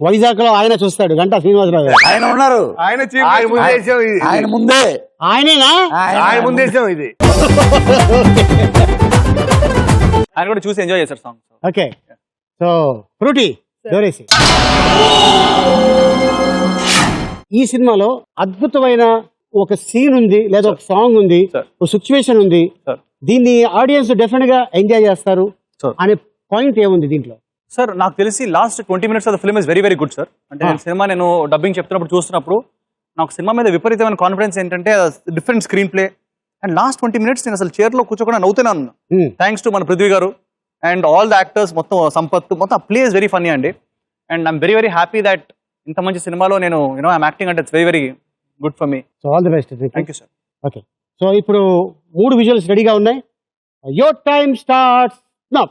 వైజాగ్ లో ఆయన చూస్తాడు గంట శ్రీనివాసరావు గారు. ఆయన ఉన్నారు, ఆయన ముందేశం ఇది. ఆయన ముందే, ఆయనేనా? ఆయన ముందేశం ఇది. ఆయన కూడా చూసి ఎంజాయ్ చేశారు సాంగ్. ఓకే, సో ఫ్రూటీ డోరేసి. ఈ సినిమాలో అద్భుతమైన ఒక సీన్ ఉంది, లేదా ఒక సాంగ్ ఉంది, ఒక సిచ్యువేషన్ ఉంది. దీన్ని ఆడియన్స్ డెఫినెట్ గా ఎంజాయ్ చేస్తారు అనే పాయింట్ ఏముంది దీంట్లో? సార్ నాకు తెలిసి last 20 minutes of the film is very very good sir. అంటే నేను డబ్బింగ్ చెప్తున్నప్పుడు చూస్తున్నప్పుడు నాకు సినిమా మీద విపరీతమైన కాన్ఫిడెన్స్ ఏంటంటే different screen play. And last 20 minutes నేను అసలు చైర్లో కూర్చోకుండా నవ్వుతూనే ఉన్నాను. థ్యాంక్స్ టు మన పృథ్వీ గారు అండ్ ఆల్ ద యాక్టర్స్, మొత్తం సంపత్, మొత్తం ప్లే ఇస్ వెరీ ఫన్నీ అండి. And I'm very very happy that ఇంత మంచి సినిమాలో నేను ఐఎమ్ యాక్టింగ్ అంటే it's very very good for me. So all the best. Thank you sir. Okay, so ఇప్పుడు 3 visuals రెడీగా ఉన్నాయి. Your time starts now.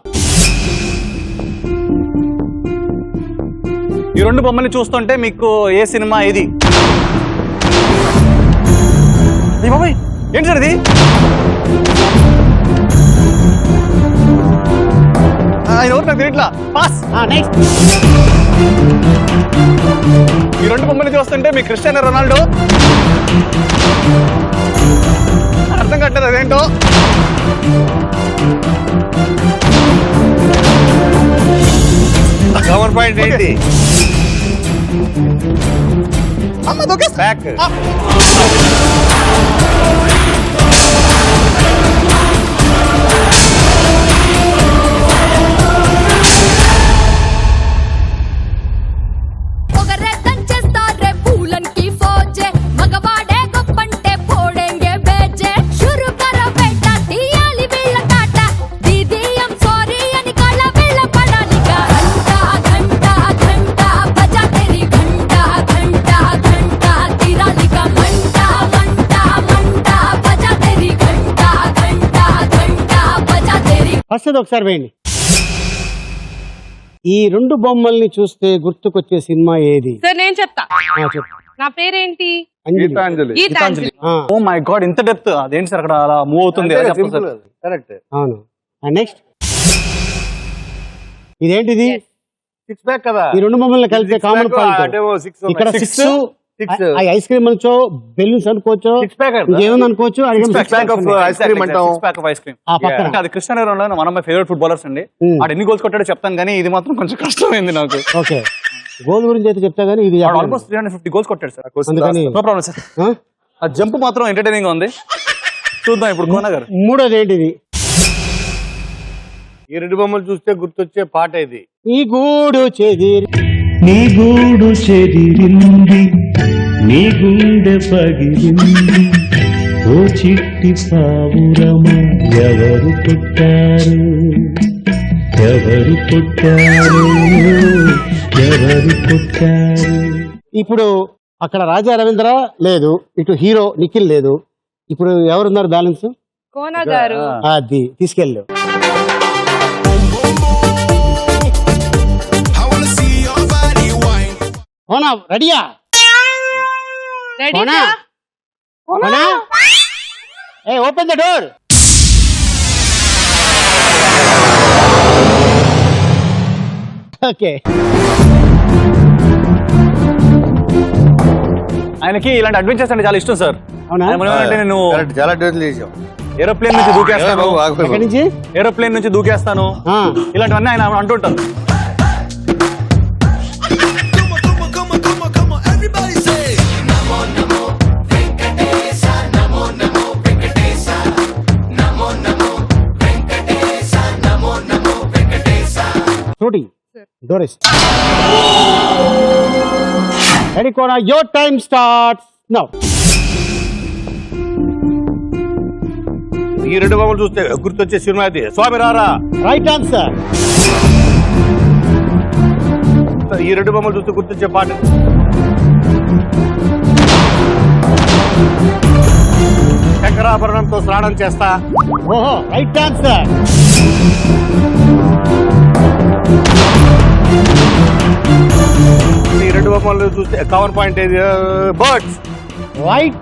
ఈ 2 బొమ్మల్ని చూస్తుంటే మీకు ఏ సినిమా ఇది? బాబాయ్ ఏంటి సార్ ఇది? ఆయన ఎవరు నాకు తెలియట్లా. పాస్. ఈ 2 బొమ్మల్ని చూస్తుంటే మీ క్రిస్టియానో రొనాల్డో అర్థం కట్టలేదు అదేంటో. కవర్ పాయింట్ ఏంటి? బ్యాక్. ఫస్ట్ ఒకసారి వేయండి. ఈ 2 బొమ్మల్ని చూస్తే గుర్తుకొచ్చే సినిమా ఏది? సార్ నేను చెప్తా. చెప్పు. నా పేరేంటి? Gitanjali. Gitanjali. Oh my God, ఇంత డెప్త్. అదేంటి సార్ అక్కడ అలా మూవ్ అవుతుంది? కరెక్ట్. అవును. నెక్స్ట్ ఇదేంటిది? 6 ప్యాక్ కదా. ఈ 2 బొమ్మల్ని కలిపే కామన్ పాయింట్ ఇక్కడ 6. ఐస్ క్రీమ్ అనుకో, బెలూన్స్ అనుకోవచ్చు, ఏమన్నా అనుకోవచ్చు. అది Cristiano Ronaldo one of my favourite footballers అండి. ఆడు ఎన్ని గోల్స్ కొట్టాడో చెప్తాను కానీ ఇది మాత్రం కొంచెం కష్టమైంది నాకు. ఓకే, గోల్ గురించి అయితే చెప్తా కానీ ఇది ఆల్మోస్ట్ 350 గోల్స్ కొట్టాడు సార్. No problem sir. ఆ జంప్ మాత్రం ఎంటర్టైనింగ్ గా ఉంది. చూద్దాం ఇప్పుడు కోన గారు. 3వది ఏంటిది? ఈ 2 బొమ్మలు చూస్తే గుర్తొచ్చే పాట ఇది. నీ గూడు చెదిరి, నీ గూడు చెదిరింది, నీ గుండె పగిలింది, ఓ చిట్టి పావురమ ఎవరు పుట్టారు, ఎవరు పుట్టారు, ఎవరు పుట్టారు. ఇప్పుడు అక్కడ రాజా రవీంద్ర లేదు, ఇటు హీరో నిఖిల్ లేదు. ఇప్పుడు ఎవరున్నారు బ్యాలెన్స్? కోన గారు. అది తీసుకెళ్ళు. కోనా రెడీయా? కోనా, కోనా, ఏ ఓపెన్ ద డోర్. ఓకే, ఆయనకి ఇలాంటి అడ్వెంచర్స్ అంటే చాలా ఇష్టం సార్. అవునా? అంటే నేను చాలా అడ్వెంచర్లు చేసాం. ఏరోప్లేన్ నుంచి దూకేస్తాను, ఎక్కడి నుంచి? ఏరోప్లేన్ నుంచి దూకేస్తాను, ఇలాంటివన్నీ ఆయన అంటుంటారు. Doris. Ready, Kona? Your time starts now. ఈ 2 బొమ్మలు చూస్తే గుర్తొచ్చే సినిమా ఇది. స్వామి రారా. Right answer. ఈ 2 బొమ్మలు చూస్తే గుర్తొచ్చే పాట శంకరాభరణంతో స్నానం చేస్తా. ఓహో, రైట్ ఆన్సర్. ఈ రెండు బొమ్మలు చూస్తే కవర్ పాయింట్ ఏది? Birds. Right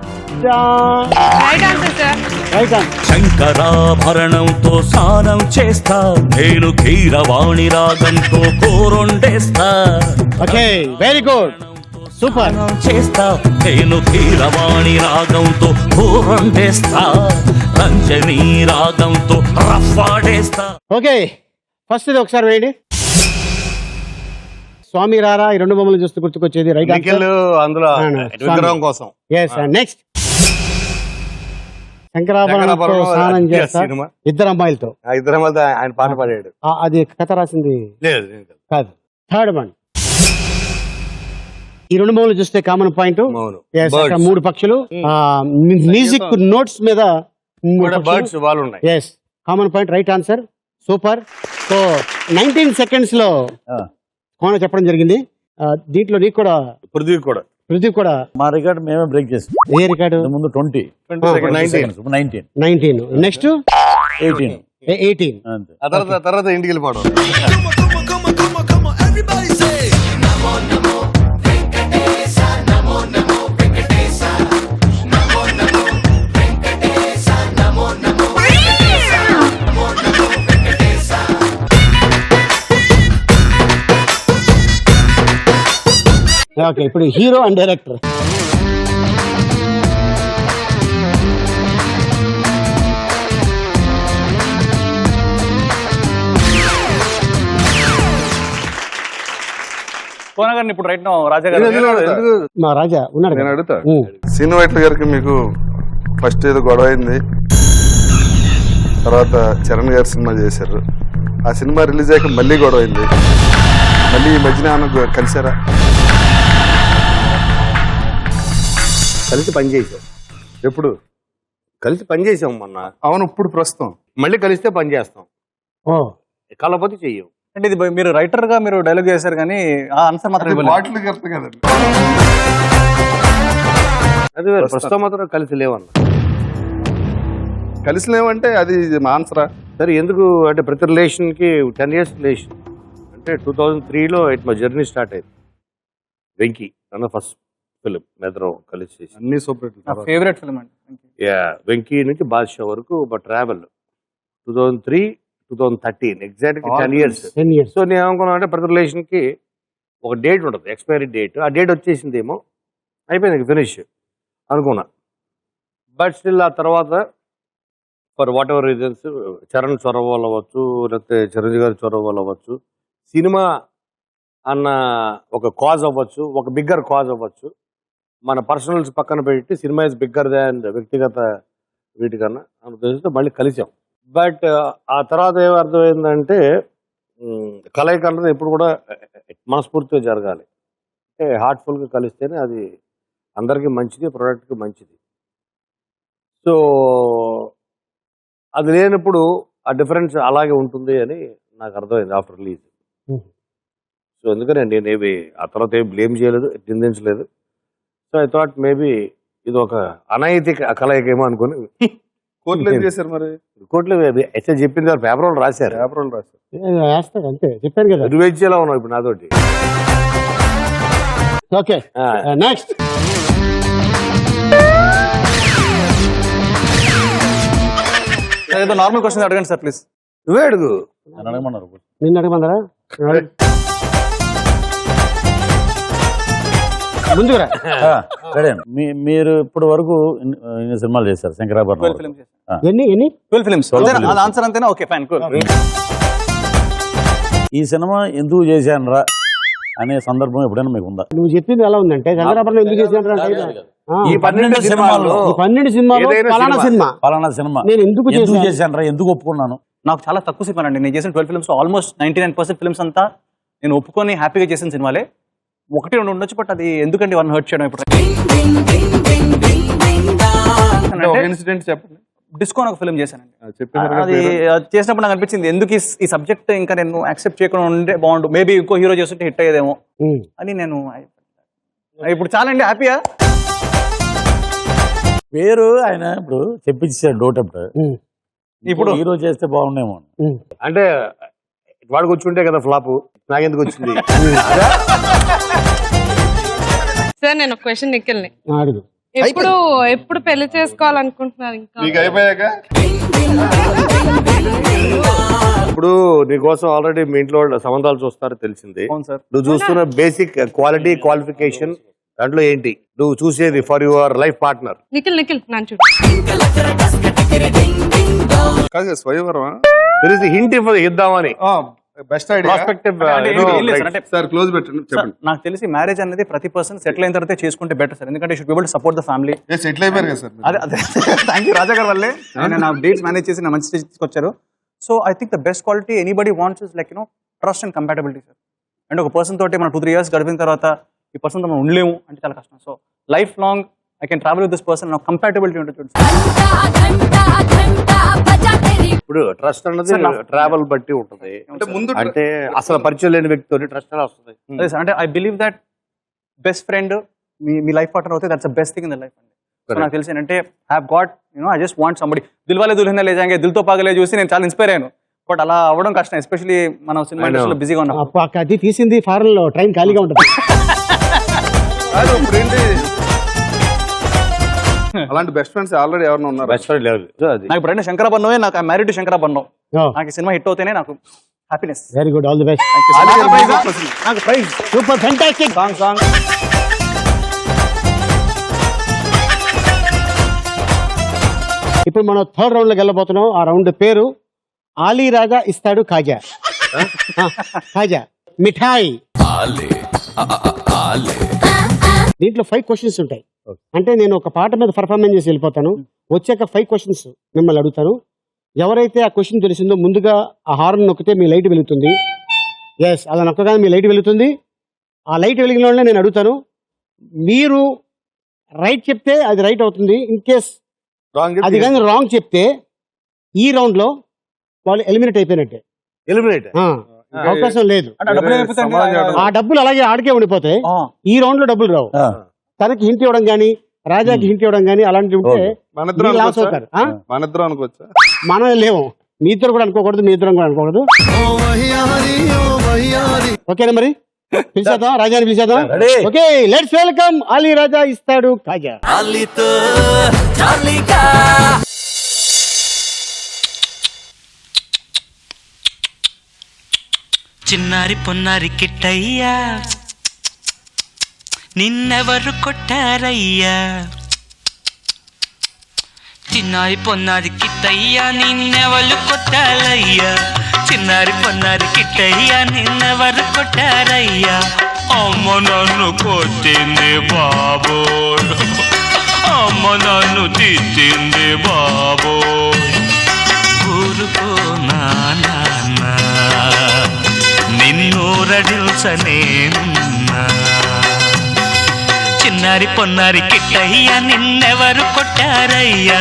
right answer sir. Right answer. శంకరాభరణంతో స్నానం చేస్తా, నేను కీరవాణి రాగంతో కూరొండేస్తా. Okay, very good, super. చేస్తా నేను కీరవాణి రాగంతో కూరొండేస్తా, రంజని రాగంతో రఫాడేస్తా. ఓకే, ఫస్ట్ ఇది ఒకసారి వేయండి. స్వామి రారా, ఈ రెండు బొమ్మలు చూస్తూ గుర్తుకొచ్చేది రైట్ ఆన్సర్. అందులో విగ్రహం కోసం. ఎస్, నెక్స్ట్ శంకరాభరణంతో స్నానం చేస్తా, సినిమా. ఇద్దరు అమ్మాయిలతో. ఇద్దరు మధ్య ఆయన పాట పాడాడు. అది కథ రాసింది లేదు కాదు. థర్డ్ వన్, ఈ రెండు బొమ్మలు చూస్తే కామన్ పాయింట్. మూడు పక్షులు, మ్యూజిక్ నోట్స్ మీద బర్డ్స్ వాళ్ళు ఉన్నాయి. Yes, common point, right answer, super. So 19 seconds లో కోన చెప్పడం జరిగింది. దీంట్లో నీకు కూడా పృథ్వీ కూడా మా రికార్డ్ మేమే బ్రేక్ చేస్తాం. ఏ రికార్డు? ముందు 20 seconds, 19 నెక్స్ట్ 18 అంతే. తర్వాత ఇంటికి వెళ్ళిపోవడం. ఓకే, ఇప్పుడు హీరో అండ్ డైరెక్టర్. కోన గారిని ఇప్పుడు రైట్ నో రాజా గారు. మా రాజా ఉన్నాడు. నేను అడుగుతా, శ్రీను వైట్ల గారికి మీకు ఫస్ట్ ఏదో గొడవ అయింది, తర్వాత చరణ్ గారి సినిమా చేశారు. ఆ సినిమా రిలీజ్ అయ్యాక మళ్ళీ గొడవ అయింది. మళ్ళీ ఈ మధ్యన కలిసారా? కలిసి పనిచేసాం. ఎప్పుడు కలిసి పనిచేసాం మొన్న. అవును, ఇప్పుడు ప్రస్తుతం మళ్ళీ కలిస్తే పని చేస్తాం, కలపతి చెయ్యం. అంటే ఇది మీరు రైటర్ గా మీరు డైలాగ్ చేశారు కానీ ఆ ఆన్సర్ మాత్రం బాటిల్ కదండి. అది ప్రస్తుతం మాత్రం కలిసి లేవన్న. కలిసి లేవంటే అది మా ఆన్సరా? సరే, ఎందుకు అంటే ప్రతి రిలేషన్కి 10 years రిలేషన్. అంటే 2003లో మా జర్నీ స్టార్ట్ అయింది. వెంకీ అన్న ఫస్ట్ ఫిలిం మెదరం కలిసి చేసి, అన్ని సూపర్ ఫేవరెట్ ఫిలిం అండి. వెంకీ నుంచి బాద్షా వరకు ట్రావెల్ 2003-2013 ఎగ్జాక్ట్గా 10 years. సో నేను ఏమనుకున్నా అంటే ప్రతి రిలేషన్కి ఒక డేట్ ఉంటుంది, ఎక్స్పైరీ డేట్. ఆ డేట్ వచ్చేసిందేమో, అయిపోయింది, ఫినిష్ అనుకున్నా. బట్ స్టిల్ ఆ తర్వాత for what ever reasons, Charan చొరవ వల్ల అవ్వచ్చు, లేకపోతే చిరంజీవి గారి చొరవ వల్ల అవ్వచ్చు, సినిమా అన్న ఒక కాజ్ అవ్వచ్చు, ఒక బిగ్గర్ కాజ్ అవ్వచ్చు, మన పర్సనల్స్ పక్కన పెట్టి సినిమా ఇస్ బిగ్గర్ దాన్ వ్యక్తిగత వీటికన్నా అన్న ఉద్దేశంతో మళ్ళీ కలిసాం. బట్ ఆ తర్వాత ఏం అర్థమైందంటే కలయిక అన్నది ఎప్పుడు కూడా మనస్ఫూర్తిగా జరగాలి. అంటే హార్ట్ఫుల్గా కలిస్తేనే అది అందరికీ మంచిది, ప్రోడక్ట్కి మంచిది. సో అది లేనప్పుడు ఆ డిఫరెన్స్ అలాగే ఉంటుంది అని నాకు అర్థమైంది ఆఫ్టర్ రిలీజ్. సో అందుకని నేను ఏమి ఆ తర్వాత ఏం బ్లేమ్ చేయలేదు, నిందించలేదు. సో ఐ థాట్ మేబీ ఇది ఒక అనైతిక కలయికేమో అనుకుని కోర్టులో ఏం చేశారు మరి? కోర్టులో ఎస్ఐ చెప్పింది పేపర్ వాళ్ళు రాశారు. వేస్తాడు అంతే, చెప్పాను కదా. రువేచ్చేలా ఉన్నావు ఇప్పుడు నాతోటి. ఓకే, నెక్స్ట్ ఏదో నార్మల్ క్వశ్చన్ అడగండి సార్ ప్లీజ్. నువ్వే అడుగు. అడగమన్నారు. నిన్ను అడగమందరా? ముందురా. మీరు ఇప్పటి వరకు ఇన్ని సినిమాలు చేశారు శంకరాభరణం. 12 films. ఎన్ని 12 films. అది ఆన్సర్ అంతేనా? Okay fine, cool. ఈ సినిమా ఎందుకు చేశానురా అనే సందర్భం ఎప్పుడైనా మీకు ఉందా? నువ్వు చెప్పింది ఎలా ఉందంటే శంకరాభరణం ఎందుకు చేశాను? ఈ 12 సినిమాల్లో పలానా సినిమా నేను ఎందుకు చేశానురా, ఎందుకు ఒప్పుకున్నాను? నాకు చాలా తక్కువ సినిమా అండి. నేను చేసిన 12 films ఆల్మోస్ట్ 99% ఫిల్మ్స్ అంతా నేను ఒప్పుకొని హ్యాపీగా చేసిన సినిమాలే. 1-2 ఉండొచ్చు, బట్ అది ఎందుకండి వన్ హర్ట్ చేయడం? ఇప్పుడు ఇన్సిడెంట్ చెప్పండి. డిస్కో ఒక ఫిల్మ్ చేశానండి. అది చేసినప్పుడు నాకు అనిపించింది ఎందుకు ఈ సబ్జెక్ట్ ఇంకా నేను యాక్సెప్ట్ చేయకుండా ఉంటే బాగుండు, మేబీ ఇంకో హీరో చేస్తుంటే హిట్ అయ్యేదేమో అని నేను ఇప్పుడు చాలండి హ్యాపీయా. పేరు ఆయన ఇప్పుడు చెప్పించాడు డోట్ అప్పుడు ఇప్పుడు హీరో చేస్తే బాగుండేమో. అంటే వాడికి వచ్చి ఉంటే కదా ఫ్లాప్, నాకెందుకు వచ్చింది? సార్ నేను ఒక క్వశ్చన్ నిఖిల్ని అడుగు. ఎప్పుడు పెళ్లి చేసుకోవాలనుకుంటున్నారు? ఇంకా నీకు అయిపోయాక ఇప్పుడు నీకోసం ఆల్రెడీ మీ ఇంట్లో వాళ్ళు సంబంధాలు చూస్తారో తెలిసింది. నువ్వు చూస్తున్న బేసిక్ క్వాలిటీ క్వాలిఫికేషన్ దాంట్లో ఏంటి నువ్వు చూసేది for your life partner? Nikhil నన్ను చూడు. కాదు స్వయంవరమా? హింట్ ఇద్దామని బెస్ట్ ఐడియా. సార్ క్లోజ్ పెట్టండి, చెప్పండి. నాకు తెలిసి మ్యారేజ్ అనేది ప్రతి పర్సన్ సెటిల్ అయిన తర్వాత చేసుకుంటే బెటర్ సార్, ఎందుకంటే should be able to support the family. Settle అయిపోయారు కదా సార్. అదే థ్యాంక్ యూ రాజా గారి వల్లే నేను నా డేట్స్ మేనేజ్ చేసి నా మంచి స్టేజ్ తీసుకొచ్చారు. So I think the best quality anybody wants is like trust and compatibility sir. And ఒక పర్సన్ తోటి మనం 2-3 years గడిపిన తర్వాత ఈ పర్సన్ తో మనం ఉండలేము అంటే చాలా కష్టం. So life long I can travel with this person, నాకు కంపాటబిలిటీ ఉంటుంది. ఇప్పుడు ట్రస్ట్ అన్నది ట్రావెల్ బట్టి ఉంటుంది. అంటే అసలు పరిచయం లేని వ్యక్తితో ట్రస్ట్ ఎలా వస్తుంది? అదే సార్, అంటే I believe that best friend మీ లైఫ్ పార్ట్నర్ అవుతే that's the best thing in the life అండి. సో నాకు తెలిసి అంటే have got I just want somebody Dilwale Dulhania Le Jayenge Dil To పాగలే చూసి నేను చాలా ఇన్స్పైర్ అయ్యాను. బట్ అలా అవ్వడం కష్టం, ఎస్పెషల్లీ మనం సినిమా ఇండస్ట్రీలో బిజీగా ఉన్నాం. అది తీసింది ఫారెన్ లో, ట్రైన్ ఖాళీగా ఉంటుంది. అలాంటి బెస్ట్ ఫ్రెండ్స్ ఆల్రెడీ ఎవరైనా ఉన్నారు? బెస్ట్ ఫ్రెండ్ లేదు నాకు ఇప్పుడు శంకరాభరణమే, నాకు మ్యారీడ్ టు శంకరాభరణం. నాకు సినిమా హిట్ అవుతేనే నాకు happiness. Very good, all the best. నాకు ప్రైజ్ సూపర్ ఫెంటాస్టిక్ సాంగ్. ఇప్పుడు మనం థర్డ్ రౌండ్ లోకి వెళ్ళబోతున్నాం. ఆ రౌండ్ పేరు ఆలీ రాజా ఇస్తాడు కాజా. కాజా మిఠాయి. దీంట్లో 5 questions ఉంటాయి. అంటే నేను ఒక పాట మీద పర్ఫార్మెన్స్ చేసి వెళ్ళిపోతాను. వచ్చాక 5 questions మిమ్మల్ని అడుగుతాను. ఎవరైతే ఆ క్వశ్చన్ తెలిసిందో ముందుగా ఆ హార్న్ నొక్కితే మీ లైట్ వెలుగుతుంది. ఎస్, అలా నొక్కగానే మీ లైట్ వెలుగుతుంది. ఆ లైట్ వెలిగిన వాళ్ళనే నేను అడుగుతాను. మీరు రైట్ చెప్తే అది రైట్ అవుతుంది. ఇన్ కేస్ అది కానీ రాంగ్ చెప్తే ఈ రౌండ్ లో వాళ్ళు ఎలిమినేట్ అయిపోయినట్టే. ఎలిమినేట్ అవకాశం లేదు. ఆ డబ్బులు అలాగే ఆడికే ఉండిపోతాయి. ఈ రౌండ్ లో డబ్బులు రావు. తనకి హింట్ ఇవ్వడం గానీ, రాజాకి హింట్ ఇవ్వడం గానీ అలాంటివి ఉంటే లాస్ అవుతారు. మనం లేవు, మీ ఇద్దరు కూడా అనుకోకూడదు, మీ ఇద్దరం కూడా అనుకోకూడదు. ఓకేనా? మరి పిలిచేద్దాం, రాజాని పిలిచేద్దాం. ఓకే, లెట్స్ వెల్కమ్ ఆలీ రాజా ఇస్తాడు కాజా. చిన్నారి పొన్నారి కిట్టయ్యా, నిన్నెవరు కొట్టారయ్యా? చిన్నారి పొన్నారి కిట్టయ్యా, నిన్నెవరు కొట్టారయ్యా? చిన్నారి పొన్నారి కిట్టయ్యా, నిన్నెవరు కొట్టారయ్యా? అమ్మ నన్ను కొట్టింది బాబో, అమ్మ నన్ను తిట్టింది బాబో. ఊరుకో నాన్న, నిన్నూరడిల్చనేనున్నా. చిన్నారి పొన్నారి కిట్టయ్యా, నిన్నెవరు కొట్టారయ్యా?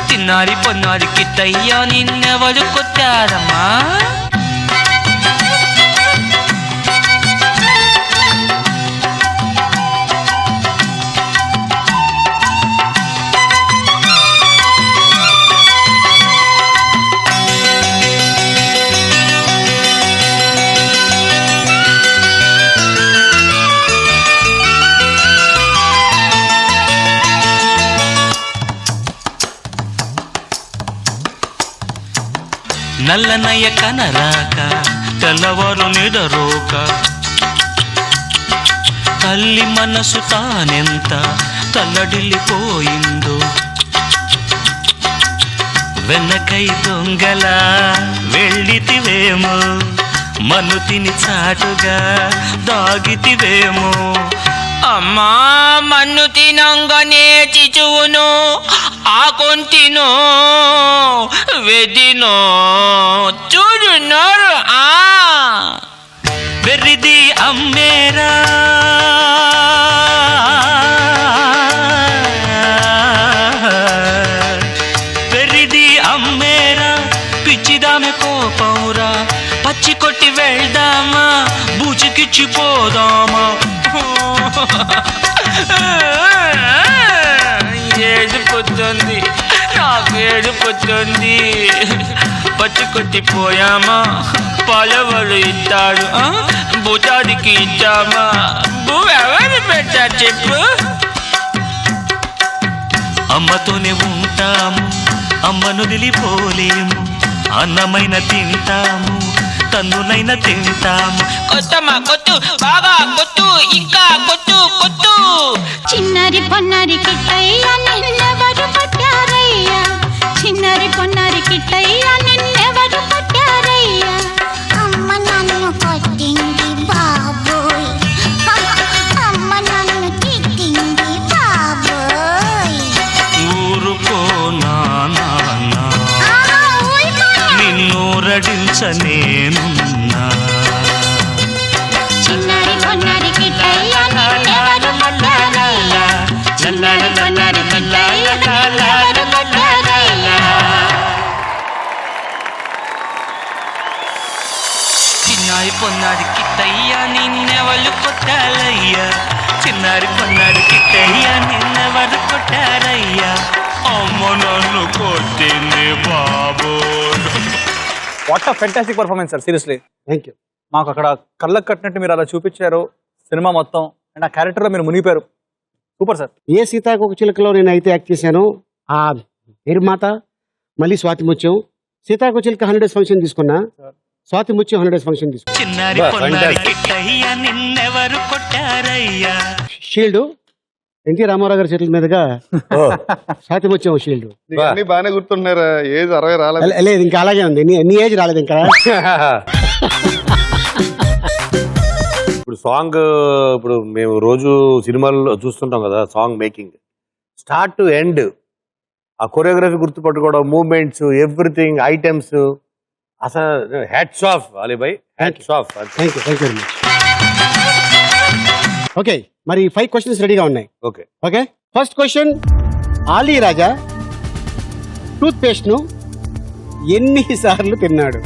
చిన్నారి పొన్నారి కిట్టయ్యా, నిన్నెవరు కొట్టారమ్మా? నల్లనయ్య కనరాక తెల్లవారు నిడరోక, తల్లి మనసు తానెంత తల్లడిల్లిపోయిందో. వెనకై దొంగలా వెళ్ళితివేమో, మను తిని చాటుగా దాగితివేమో. అమ్మా మన్ను తినంగానే చిచువును ఆ కొంటినో వెదినో చూడున్నారు. వెర్రిది అమ్మేరా, వెర్రిది అమ్మేరా, పిచ్చిదామె కోపంరా. పచ్చి కొట్టి వెళ్దామా, బూచికిచ్చిపోదామా? ఏడుపుతుంది పచ్చి కొట్టిపోయామా పాలవాడు ఇస్తాడు భూతాదికి ఇచ్చామా ఎవరు పెట్టారు చెప్పు అమ్మతోనే ఉంటాము అమ్మను వదిలిపోలేము అన్నమైన తింటాము తన్నులైన తింటాము కొత్తమ్మా కొట్టు బాగా కొట్టు ఇంకా కొట్టు కొట్టు చిన్నారి పొన్నారి కిట్టయ్య నిన్నెవరు కొట్టారయ్యా చిన్నారి పొన్నారి కిట్టయ్య నిన్నెవరు కొట్టారయ్యా అమ్మ నన్ను కొట్టింది బాబోయ్ అమ్మ నన్ను తిట్టింది బాబోయ్ ఊరుకో నాన్న నిన్నూరడించ నేనున్నా చిన్నారి పొన్నారి కిట్టయ్య నిన్నెవరు కొట్టారయ్యా చిన్నారి పొన్నారి కిట్టయ్య నిన్నెవరు కొట్టారయ్యా చిన్నారి పొన్నాడి కిట్టయ్యా నిన్నెవరు కొట్టాలయ్యా చిన్నారి పొన్నాడి కిట్టయ్యా నిన్నెవరు కొట్టారయ్యా అమ్మ నన్ను కొట్టింది బాబు వాట్ ఆ fantastic performance sir seriously thank you. మాకు అక్కడ కళ్ళకు కట్టినట్టు మీరు అలా చూపించారు సినిమా మొత్తం అండ్ ఆ క్యారెక్టర్లో మీరు మునిగిపోయారు సూపర్ సార్. ఏ సీతాకోక చిలుకలో నేను అయితే యాక్ట్ చేశాను ఆ నిర్మాత మళ్ళీ స్వాతి ముత్యం. సీతాకోక చిలుక 100 డేస్ ఫంక్షన్ తీసుకున్నా, స్వాతి ముత్యం 100 డేస్ ఫంక్షన్ తీసుకున్నా. చిన్నారి పొన్నాడి కిట్టయ్యా నిన్నెవరు కొట్టారయ్యా షీల్డ్ ఎన్టీ రామారావు గారి చేతుల మీదుగా స్వాతి ముత్యం షీల్డ్. అన్ని బాగానే గుర్తున్నారా? ఏజ్ 60 రాలేదు. లేదు ఇంకా అలాగే ఉంది, నీ ఏజ్ రాలేదు ఇంకా. ఇప్పుడు సాంగ్ ఇప్పుడు మేము రోజు సినిమాల్లో చూస్తుంటాం కదా, song making start to end ఆ కొరియోగ్రఫీ గుర్తుపట్టుకోవడం, మూవ్మెంట్స్, ఎవ్రీథింగ్, ఐటమ్స్, అసలు hats off Alibhai, hats off. Thank you very much. Okay, మరి 5 క్వశ్చన్స్ రెడీగా ఉన్నాయి. Okay okay, first question, Ali Raja toothpaste ను ఎన్నిసార్లు తిన్నాడు?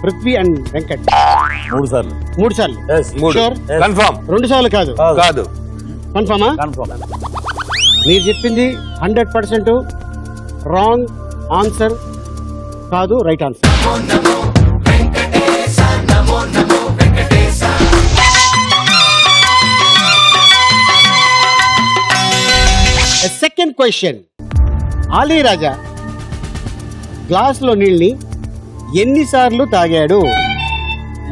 పృథ్వీ అండ్ వెంకట్ 3 సార్లు. 3 సార్లు. Sure? కన్ఫర్మ్. 2 సార్లు కాదు. కాదు కన్ఫర్మా? మీరు చెప్పింది 100% రాంగ్ ఆన్సర్ కాదు, right answer. Second question, Ali Raja గ్లాసులో నీళ్ళని ఎన్నిసార్లు తాగాడు?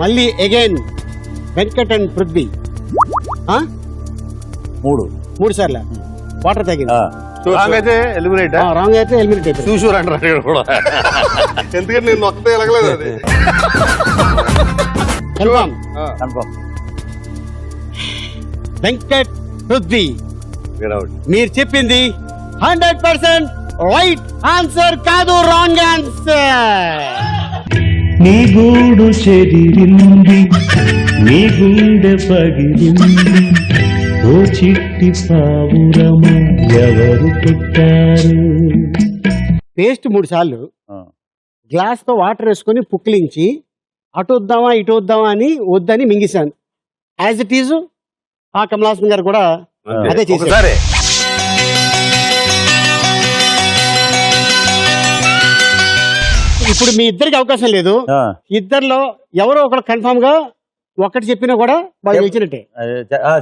మళ్ళీ అగైన్ వెంకట్ అండ్ పృథ్వీ. 3 సార్లు వాటర్ తాగింది. రాంగ్ అయితే ఎలిమినేట్, రాంగ్ అయితే ఎలిమినేట్ అయిపోయింది. చూసూరు అంటారు కూడా. ఎందుకంటే నేను ఒక్కతే ఎలగలేదు అది. Confirm. Confirm. Venkat, Prithvi, Get మీరు చెప్పింది 100% రైట్ ఆన్సర్ కాదు, రాంగ్ ఆన్సర్. నీ గూడు చెదిరింది, నీ గుండె పగిలింది, ఓ చిట్టి పావురమ ఎవరు పెట్టారు? పేస్ట్ 3 సార్లు గ్లాస్ తో వాటర్ వేసుకొని పుక్కిలించి అటు వద్దామా ఇటు వద్దామా అని వద్దని మింగిశాను. యాజ్ ఇట్ ఈజ్ ఆ కమలాసన్ గారు కూడా అదే చేశారు. ఇప్పుడు మీ ఇద్దరికి అవకాశం లేదు. ఇద్దరిలో ఎవరో ఒకరు కన్ఫర్మ్ గా ఒకటి చెప్పినా కూడా వాళ్ళు గెలిచినట్టే.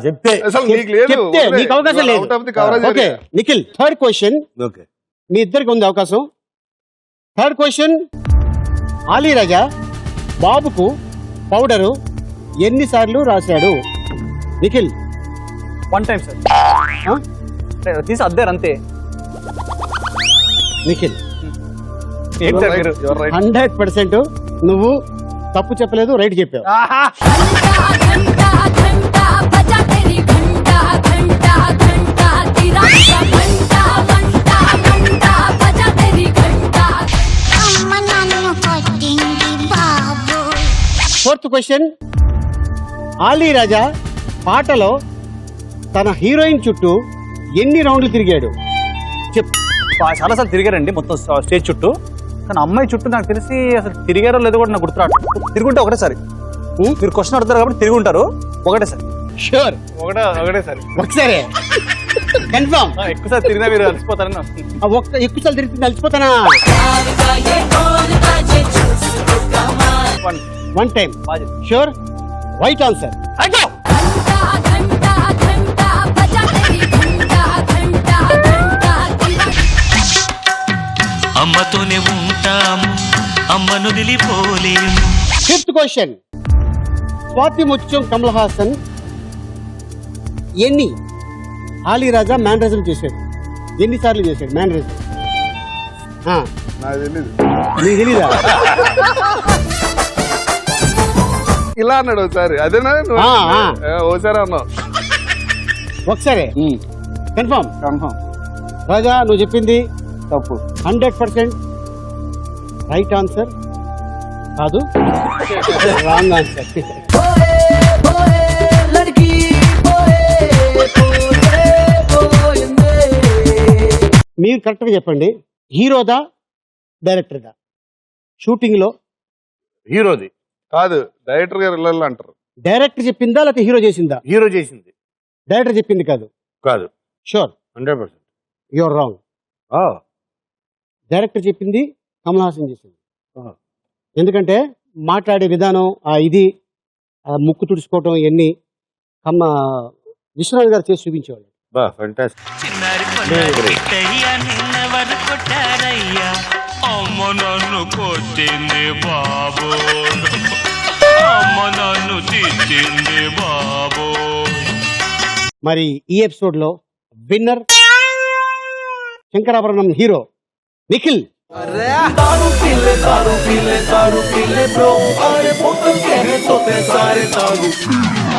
చెప్తే నీకు అవకాశం లేదు. ఓకే నిఖిల్, థర్డ్ క్వశ్చన్ మీ ఇద్దరికి ఉంది అవకాశం. థర్డ్ క్వశ్చన్, ఆలీ రాజా బాబుకు పౌడరు ఎన్నిసార్లు రాశాడు? నిఖిల్. 1 time sir. తీసి అద్దారు అంతే. నిఖిల్ 100% నువ్వు తప్పు చెప్పలేదు, రైట్ చెప్పావు. ఫోర్త్ క్వశ్చన్, ఆలీ రాజా పాటలో తన హీరోయిన్ చుట్టూ ఎన్ని రౌండ్లు తిరిగాడు? చెప్పు. చాలాసార్లు తిరిగారండి మొత్తం స్టేజ్ చుట్టూ, కానీ అమ్మాయి చుట్టూ నాకు తెలిసి అసలు తిరిగారో లేదో కూడా నాకు గుర్తురాడు. తిరుగుంటే ఒకటేసారి. మీరు క్వశ్చన్ అడుగుతారు కాబట్టి తిరుగుంటారు ఒకటేసారి. షూర్ ఒకటేసారి. ఒకసారి కన్ఫర్మ్. ఎక్కువసారి తిరిగినా మీరు అలసిపోతారని ఒక్క ఎక్కువసార్లు తిరిగి కలిసిపోతానా? One time sure. Right answer. అమ్మతోనే ఉంటాము అమ్మను దిలిపోలేము. Fifth question. స్వాతి ముత్యం కమల్ హాసన్ ఎన్ని ఆలీరాజా మ్యానరిజం చేశాడు? ఎన్నిసార్లు చేశాడు మ్యానరిజం? నాకు తెలీదు. నీకు తెలీదా? ఇలా అన్నాడు ఒకసారి. అదేనా నువ్వు? ఓసారి అన్నావు. ఒకసారి కన్ఫర్మ్. రాజా నువ్వు చెప్పింది తప్పు. 100% రైట్ ఆన్సర్ కాదు, రాంగ్ ఆన్సర్. మీరు కరెక్ట్గా చెప్పండి. హీరోదా డైరెక్టర్దా? షూటింగ్ లో హీరోది కాదు, డైరెక్టర్ గారు ఇళ్ళ అంటారు. డైరెక్టర్ చెప్పిందా లేకపోతే హీరో చేసిందా? హీరో చేసింది. డైరెక్టర్ చెప్పింది కాదు. కాదు. షూర్ 100%. Your wrong. డైరెక్టర్ చెప్పింది కమల్ హాసన్ చేసింది. ఎందుకంటే మాట్లాడే విధానం, ఇది ముక్కు తుడుచుకోవటం, ఇవన్నీ విశ్వనాథ్ గారు చేసి చూపించేవాళ్ళు. చిన్నారి పొన్నారి కిట్టయ్యా నిన్నెవరు కొట్టారయ్యా? అమ్మ నన్ను కొట్టింది బాబో, అమ్మ నన్ను తిట్టింది బాబో. మరి ఈ ఎపిసోడ్ లో విన్నర్ శంకరాభరణం హీరో నిఖిల్.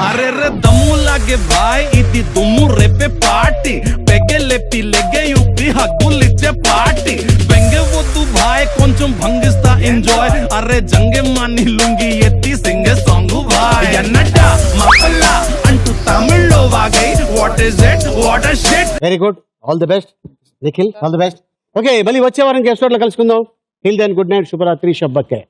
అరే రే దమ్ము లాగే బాయ్ ఇది దుమ్ము రేపే పార్టీ పెగ్గెల్లెప్పి లెగ్గె యుప్పి హగ్గులిచ్చే పార్టీ బెంగె వద్దు బాయ్ కొంచెం భంగిస్తా ఎంజాయ్ అరే జంగె మాని లుంగి ఎత్తి సింగే సాంగ్ బాయ్ అన్నట్ట మపల్ల అంటూ తమిళ్లో వాగై what is it what is shit. Very good, all the best Nikhil, all the best. Okay, మళ్ళీ వచ్చే వారం ఎపిసోడ్ లో కలుసుకుందాం. టిల్ దెన్ గుడ్ నైట్, శుభరాత్రి, షబ్బకే.